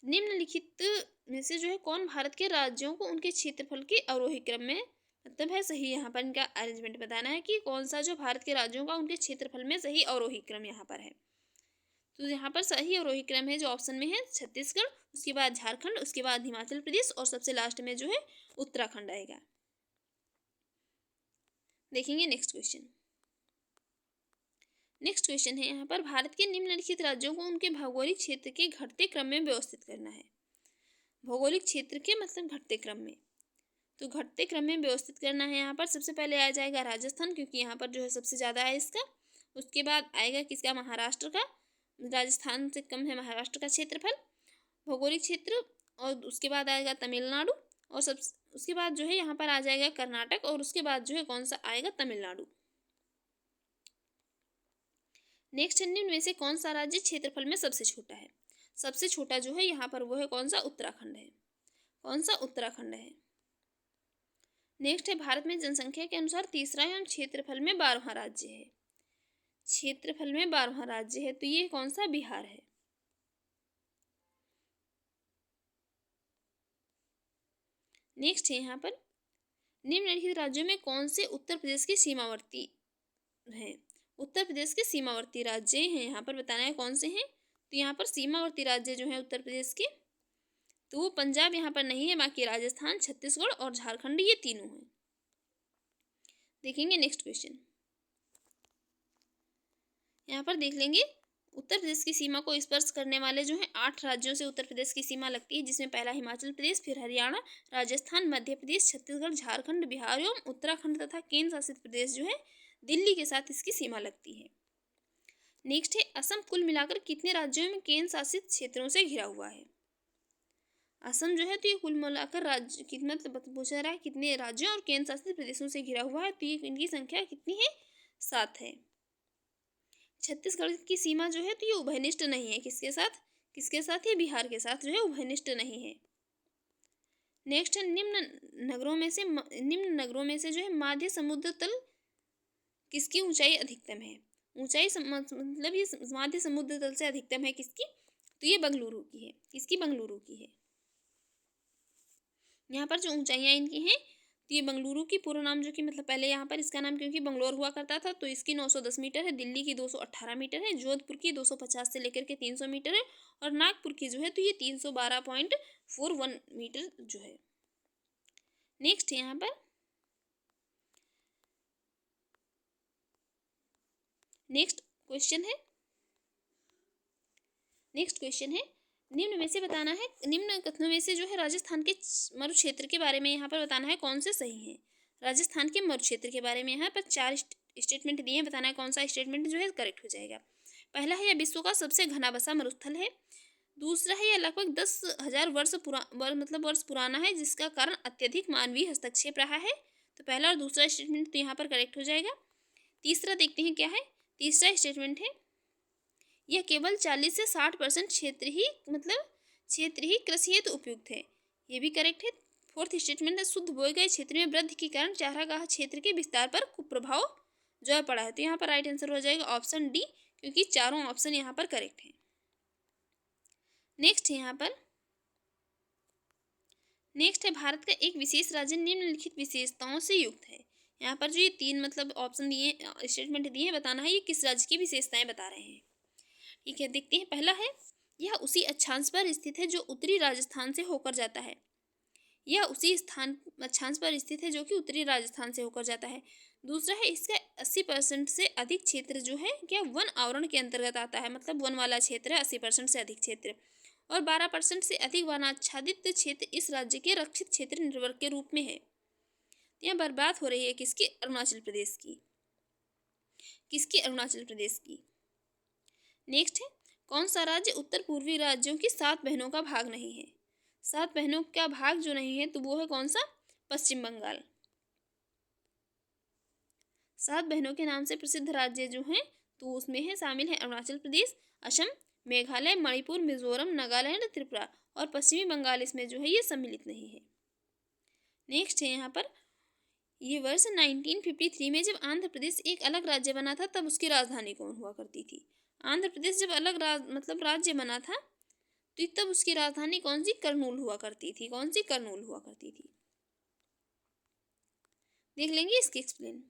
निम्नलिखित में से जो है कौन भारत के राज्यों को उनके क्षेत्रफल के अवरोही क्रम में, मतलब है सही, यहाँ पर इनका अरेंजमेंट बताना है कि कौन सा जो भारत के राज्यों का उनके क्षेत्रफल में सही अवरोही क्रम यहाँ पर है। तो यहाँ पर सही अवरोही क्रम है जो ऑप्शन में है छत्तीसगढ़, उसके बाद झारखंड, उसके बाद हिमाचल प्रदेश, और सबसे लास्ट में जो है उत्तराखंड आएगा। देखेंगे नेक्स्ट क्वेश्चन। नेक्स्ट क्वेश्चन है यहाँ पर, भारत के निम्नलिखित राज्यों को उनके भौगोलिक क्षेत्र के घटते क्रम में व्यवस्थित करना है। भौगोलिक क्षेत्र के मतलब घटते क्रम में, तो घटते क्रम में व्यवस्थित करना है। यहाँ पर सबसे पहले आ जाएगा राजस्थान, क्योंकि यहाँ पर जो है सबसे ज़्यादा है इसका। उसके बाद आएगा किसका? महाराष्ट्र का। राजस्थान से कम है महाराष्ट्र का क्षेत्रफल, भौगोलिक क्षेत्र। और उसके बाद आएगा तमिलनाडु, और सब उसके बाद जो है यहाँ पर आ जाएगा कर्नाटक, और उसके बाद जो है कौन सा आएगा? तमिलनाडु। नेक्स्ट, निम्न में से कौन सा राज्य क्षेत्रफल में सबसे छोटा है? सबसे छोटा जो है यहाँ पर वो है कौन सा? उत्तराखंड है। कौन सा? उत्तराखंड है। नेक्स्ट है, भारत में जनसंख्या के अनुसार तीसरा एवं क्षेत्रफल में 12वां राज्य है। क्षेत्रफल में 12वां राज्य है, तो ये कौन सा? बिहार है। नेक्स्ट है यहाँ पर, निम्नलिखित राज्यों में कौन से उत्तर प्रदेश के सीमावर्ती हैं? उत्तर प्रदेश के सीमावर्ती राज्य हैं, यहाँ पर बताना है कौन से हैं। तो यहाँ पर सीमावर्ती राज्य जो है उत्तर प्रदेश के, तो वो पंजाब यहाँ पर नहीं है, बाकी राजस्थान, छत्तीसगढ़ और झारखंड ये तीनों हैं। देखेंगे नेक्स्ट क्वेश्चन। यहाँ पर देख लेंगे, उत्तर प्रदेश की सीमा को स्पर्श करने वाले जो है 8 राज्यों से उत्तर प्रदेश की सीमा लगती है, जिसमें पहला हिमाचल प्रदेश, फिर हरियाणा, राजस्थान, मध्य प्रदेश, छत्तीसगढ़, झारखंड, बिहार एवं उत्तराखंड तथा केंद्र शासित प्रदेश जो है दिल्ली के साथ इसकी सीमा लगती है। नेक्स्ट है, असम कुल मिलाकर कितने राज्यों में केंद्र शासित क्षेत्रों से घिरा हुआ है? असम जो है तो ये कुल मिलाकर राज्य कितना पूछा रहा है, कितने राज्यों और केंद्र शासित प्रदेशों से घिरा हुआ है, तो ये इनकी संख्या कितनी है? 7 है। छत्तीसगढ़ की सीमा जो है तो ये उभयनिष्ठ नहीं है। किसके साथ? किसके साथ? ये बिहार के साथ जो है उभयनिष्ठ नहीं है। नेक्स्ट है, निम्न नगरों में से जो है माध्य समुद्र तल किसकी ऊंचाई अधिकतम है? ऊंचाई मतलब ये माध्य समुद्र तल से अधिकतम है किसकी? तो ये बंगलुरु की है। किसकी? बंगलुरु की है। यहाँ पर जो ऊंचाइयाँ इनकी हैं, तो ये बेंगलुरु की पूरा नाम जो कि मतलब पहले यहाँ पर इसका नाम क्योंकि बंगलोर हुआ करता था तो इसकी 910 मीटर है, दिल्ली की 218 मीटर है, जोधपुर की 250 से लेकर के 300 मीटर है और नागपुर की जो है तो ये 312.41 मीटर जो है। नेक्स्ट यहाँ पर नेक्स्ट क्वेश्चन है निम्न में से बताना है, निम्न कथनों में से जो है राजस्थान के मरु क्षेत्र के बारे में यहाँ पर बताना है कौन से सही है। राजस्थान के मरु क्षेत्र के बारे में यहाँ पर 4 स्टेटमेंट दिए हैं, बताना है कौन सा स्टेटमेंट जो है करेक्ट हो जाएगा। पहला है, यह विश्व का सबसे घना बसा मरुस्थल है। दूसरा है, यह लगभग 10,000 वर्ष पुराना है जिसका कारण अत्यधिक मानवीय हस्तक्षेप रहा है। तो पहला और दूसरा स्टेटमेंट तो यहाँ पर करेक्ट हो जाएगा। तीसरा देखते हैं क्या है। तीसरा स्टेटमेंट है, यह केवल 40 से 60% क्षेत्र ही कृषि हेतु उपयुक्त है। ये भी करेक्ट है। फोर्थ स्टेटमेंट है, शुद्ध बोए गए क्षेत्र में वृद्धि के कारण चारागाह क्षेत्र के विस्तार पर कुप्रभाव जो है पड़ा है। तो यहाँ पर राइट आंसर हो जाएगा ऑप्शन डी, क्योंकि चारों ऑप्शन यहाँ पर करेक्ट है। नेक्स्ट है, भारत का एक विशेष राज्य निम्नलिखित विशेषताओं से युक्त है। यहाँ पर जो ये 3 ऑप्शन दिए, स्टेटमेंट दिए हैं, बताना है ये किस राज्य की विशेषताएं बता रहे हैं। ठीक है, देखते हैं। पहला है, यह उसी अक्षांश पर स्थित है जो उत्तरी राजस्थान से होकर जाता है। यह उसी अक्षांश पर स्थित है जो कि उत्तरी राजस्थान से होकर जाता है। दूसरा है, इसका 80% से अधिक क्षेत्र जो है क्या वन आवरण के अंतर्गत आता है, मतलब वन वाला क्षेत्र है 80% से अधिक क्षेत्र। और 12% से अधिक वनाच्छादित क्षेत्र इस राज्य के रक्षित क्षेत्र नेटवर्क के रूप में है। यहाँ बर्बाद हो रही है किसकी, अरुणाचल प्रदेश की। नेक्स्ट है, कौन सा राज्य उत्तर पूर्वी राज्यों की 7 बहनों का भाग नहीं है। 7 बहनों का भाग जो नहीं है तो वो है कौन सा, पश्चिम बंगाल। 7 बहनों के नाम से प्रसिद्ध राज्य जो हैं तो उसमें है शामिल है अरुणाचल प्रदेश, असम, मेघालय, मणिपुर, मिजोरम, नागालैंड, त्रिपुरा और पश्चिमी बंगाल इसमें जो है ये सम्मिलित नहीं है। नेक्स्ट है यहाँ पर, ये वर्ष 1953 में जब आंध्र प्रदेश एक अलग राज्य बना था तब उसकी राजधानी कौन हुआ करती थी। आंध्र प्रदेश जब अलग राज्य बना था तो तब उसकी राजधानी कौन सी, करनूल हुआ करती थी। देख लेंगे इसके एक्सप्लेन।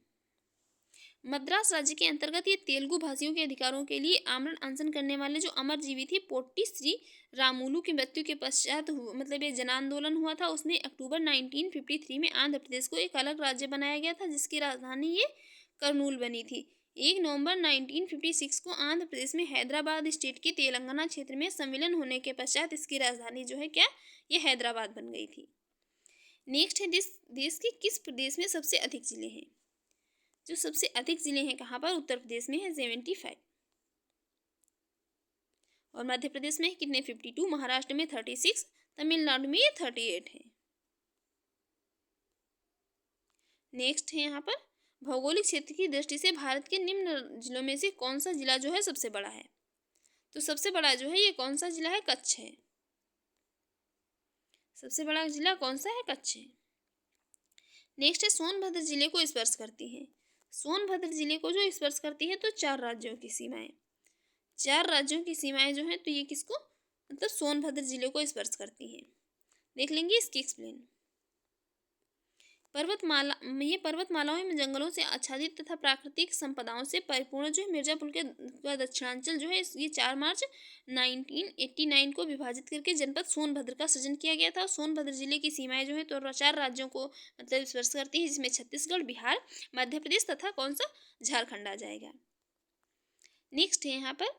मद्रास राज्य के अंतर्गत ये तेलुगु भाषियों के अधिकारों के लिए आमरण अनशन करने वाले जो अमरजीवी थे पोट्टी श्री रामुलु की मृत्यु के पश्चात ये जन आंदोलन हुआ था। उसमें अक्टूबर 1953 में आंध्र प्रदेश को एक अलग राज्य बनाया गया था जिसकी राजधानी ये करनूल बनी थी। 1 नवंबर 1956 को आंध्र प्रदेश में हैदराबाद स्टेट के तेलंगाना क्षेत्र में सम्मिलन होने के पश्चात इसकी राजधानी जो है क्या, ये हैदराबाद बन गई थी। नेक्स्ट है, देश के किस प्रदेश में सबसे अधिक जिले हैं। जो सबसे अधिक जिले हैं कहाँ पर, उत्तर प्रदेश में है 75 और मध्य प्रदेश में कितने, 52, महाराष्ट्र में 36, तमिलनाडु में 38 है। नेक्स्ट है यहाँ पर, भौगोलिक क्षेत्र की दृष्टि से भारत के निम्न जिलों में से कौन सा जिला जो है सबसे बड़ा है। तो सबसे बड़ा जो है ये कौन सा जिला है, कच्छ है। सबसे बड़ा जिला कौन सा है, कच्छ है। नेक्स्ट है, सोनभद्र जिले को स्पर्श करती है। सोनभद्र जिले को जो स्पर्श करती है तो 4 राज्यों की सीमाएं जो हैं तो ये किसको, मतलब सोनभद्र जिले को स्पर्श करती हैं। देख लेंगे इसकी एक्सप्लेन। पर्वतमालाओं में जंगलों से आच्छादित तथा प्राकृतिक संपदाओं से परिपूर्ण जो है मिर्जापुर का दक्षिणांचल जो है ये 4 मार्च 1989 को विभाजित करके जनपद सोनभद्र का सृजन किया गया था। सोनभद्र जिले की सीमाएं जो है तो 4 राज्यों को स्पर्श करती है जिसमें छत्तीसगढ़, बिहार, मध्य प्रदेश तथा कौन सा, झारखंड आ जाएगा। नेक्स्ट है यहाँ पर,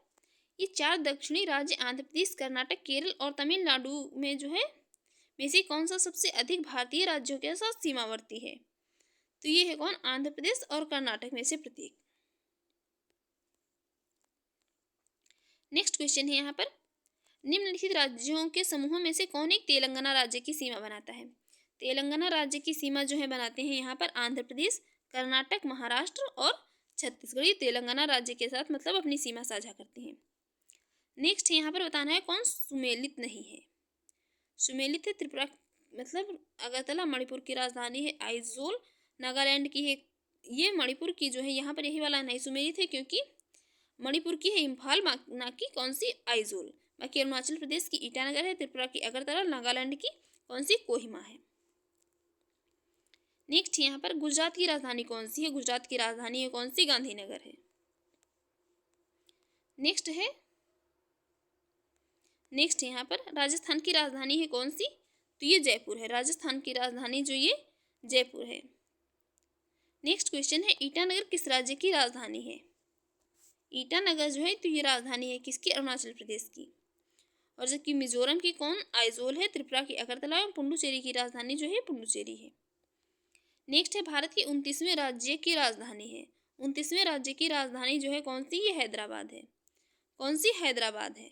ये 4 दक्षिणी राज्य आंध्र प्रदेश, कर्नाटक, केरल और तमिलनाडु में जो है में से कौन सा सबसे अधिक भारतीय राज्यों के साथ सीमावर्ती है। तो ये है कौन, आंध्र प्रदेश और कर्नाटक में से प्रत्येक। नेक्स्ट क्वेश्चन है यहाँ पर, निम्नलिखित राज्यों के समूह में से कौन एक तेलंगाना राज्य की सीमा बनाता है। तेलंगाना राज्य की सीमा जो है बनाते हैं यहाँ पर आंध्र प्रदेश, कर्नाटक, महाराष्ट्र और छत्तीसगढ़। ये तेलंगाना राज्य के साथ मतलब अपनी सीमा साझा करते हैं। नेक्स्ट यहाँ पर बताना है कौन सुमेलित नहीं है। सुमेलित है त्रिपुरा, मतलब अगरतला, मणिपुर की राजधानी है आइजोल, नागालैंड की है ये, मणिपुर की जो है यहाँ पर यही वाला नहीं सुमेलित है क्योंकि मणिपुर की है इम्फाल, ना कि कौन सी, आइजोल। बाकी अरुणाचल प्रदेश की ईटानगर है, त्रिपुरा की अगरतला, नागालैंड की कौन सी, कोहिमा है। नेक्स्ट यहाँ पर गुजरात की राजधानी कौन सी है? गुजरात की राजधानी है कौन सी? गांधीनगर है। नेक्स्ट यहाँ पर राजस्थान की राजधानी है कौन सी? तो ये जयपुर है। राजस्थान की राजधानी जो ये जयपुर है। नेक्स्ट क्वेश्चन है ईटानगर किस राज्य की राजधानी है? ईटानगर जो है तो ये राजधानी है किसकी? अरुणाचल प्रदेश की। और जबकि मिजोरम की कौन? आइजोल है। त्रिपुरा की अगरतला और पुडुचेरी की राजधानी जो है पुडुचेरी है। नेक्स्ट है भारत की 29वें राज्य की राजधानी है। 29वें राज्य की राजधानी जो है कौन सी? ये हैदराबाद है। कौन सी? हैदराबाद है।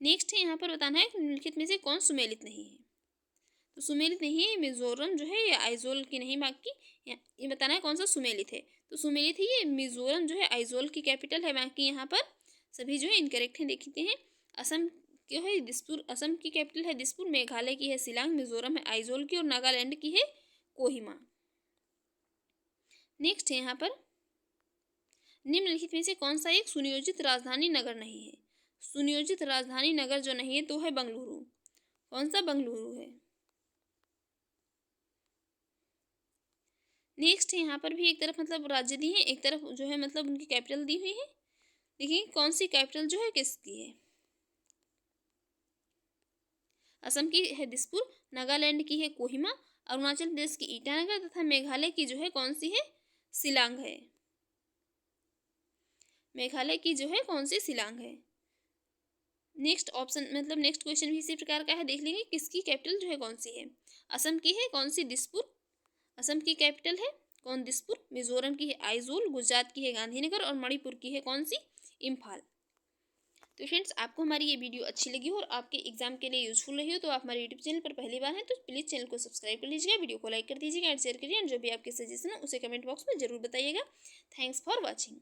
नेक्स्ट है यहाँ पर बताना है निम्नलिखित में से कौन सुमेलित नहीं है? तो सुमेलित नहीं है मिजोरम जो है ये आइजोल की नहीं, बाकी ये बताना है कौन सा सुमेलित है। तो सुमेलित है ये मिजोरम जो है आइजोल की कैपिटल है, बाकी यहाँ पर सभी जो है इनकरेक्ट हैं। देखते हैं असम जो है दिसपुर, असम की कैपिटल है दिसपुर। मेघालय की है शिलांग। मिजोरम है आइजोल की और नागालैंड की है कोहिमा। नेक्स्ट है यहाँ पर निम्नलिखित में से कौन सा एक सुनियोजित राजधानी नगर नहीं है? सुनियोजित राजधानी नगर जो नहीं है तो है बंगलुरु। कौन सा? बंगलुरु है। नेक्स्ट है यहाँ पर भी एक तरफ मतलब राज्य दी है, एक तरफ जो है मतलब उनकी कैपिटल दी हुई है। देखिए कौन सी कैपिटल जो है किसकी है? असम की है दिसपुर, नागालैंड की है कोहिमा, अरुणाचल प्रदेश की ईटानगर तथा मेघालय की जो है कौन सी है? शिलांग है। मेघालय की जो है कौन सी? शिलांग है। नेक्स्ट ऑप्शन मतलब नेक्स्ट क्वेश्चन भी इसी प्रकार का है, देख लेंगे किसकी कैपिटल जो है कौन सी है। असम की है कौन सी? दिसपुर। असम की कैपिटल है कौन? दिसपुर। मिजोरम की है आइजोल। गुजरात की है गांधीनगर और मणिपुर की है कौन सी? इम्फाल। तो फ्रेंड्स आपको हमारी ये वीडियो अच्छी लगी हो और आपके एग्जाम के लिए यूजफुल रही हो तो आप हमारे यूट्यूब चैनल पर पहली बार हैं तो प्लीज़ चैनल को सब्सक्राइब कर लीजिएगा, वीडियो को लाइक कर दीजिएगा एंड शेयर करिए, और जो भी आपके सजेशन हो उसे कमेंट बॉक्स में जरूर बताइएगा। Thanks for watching.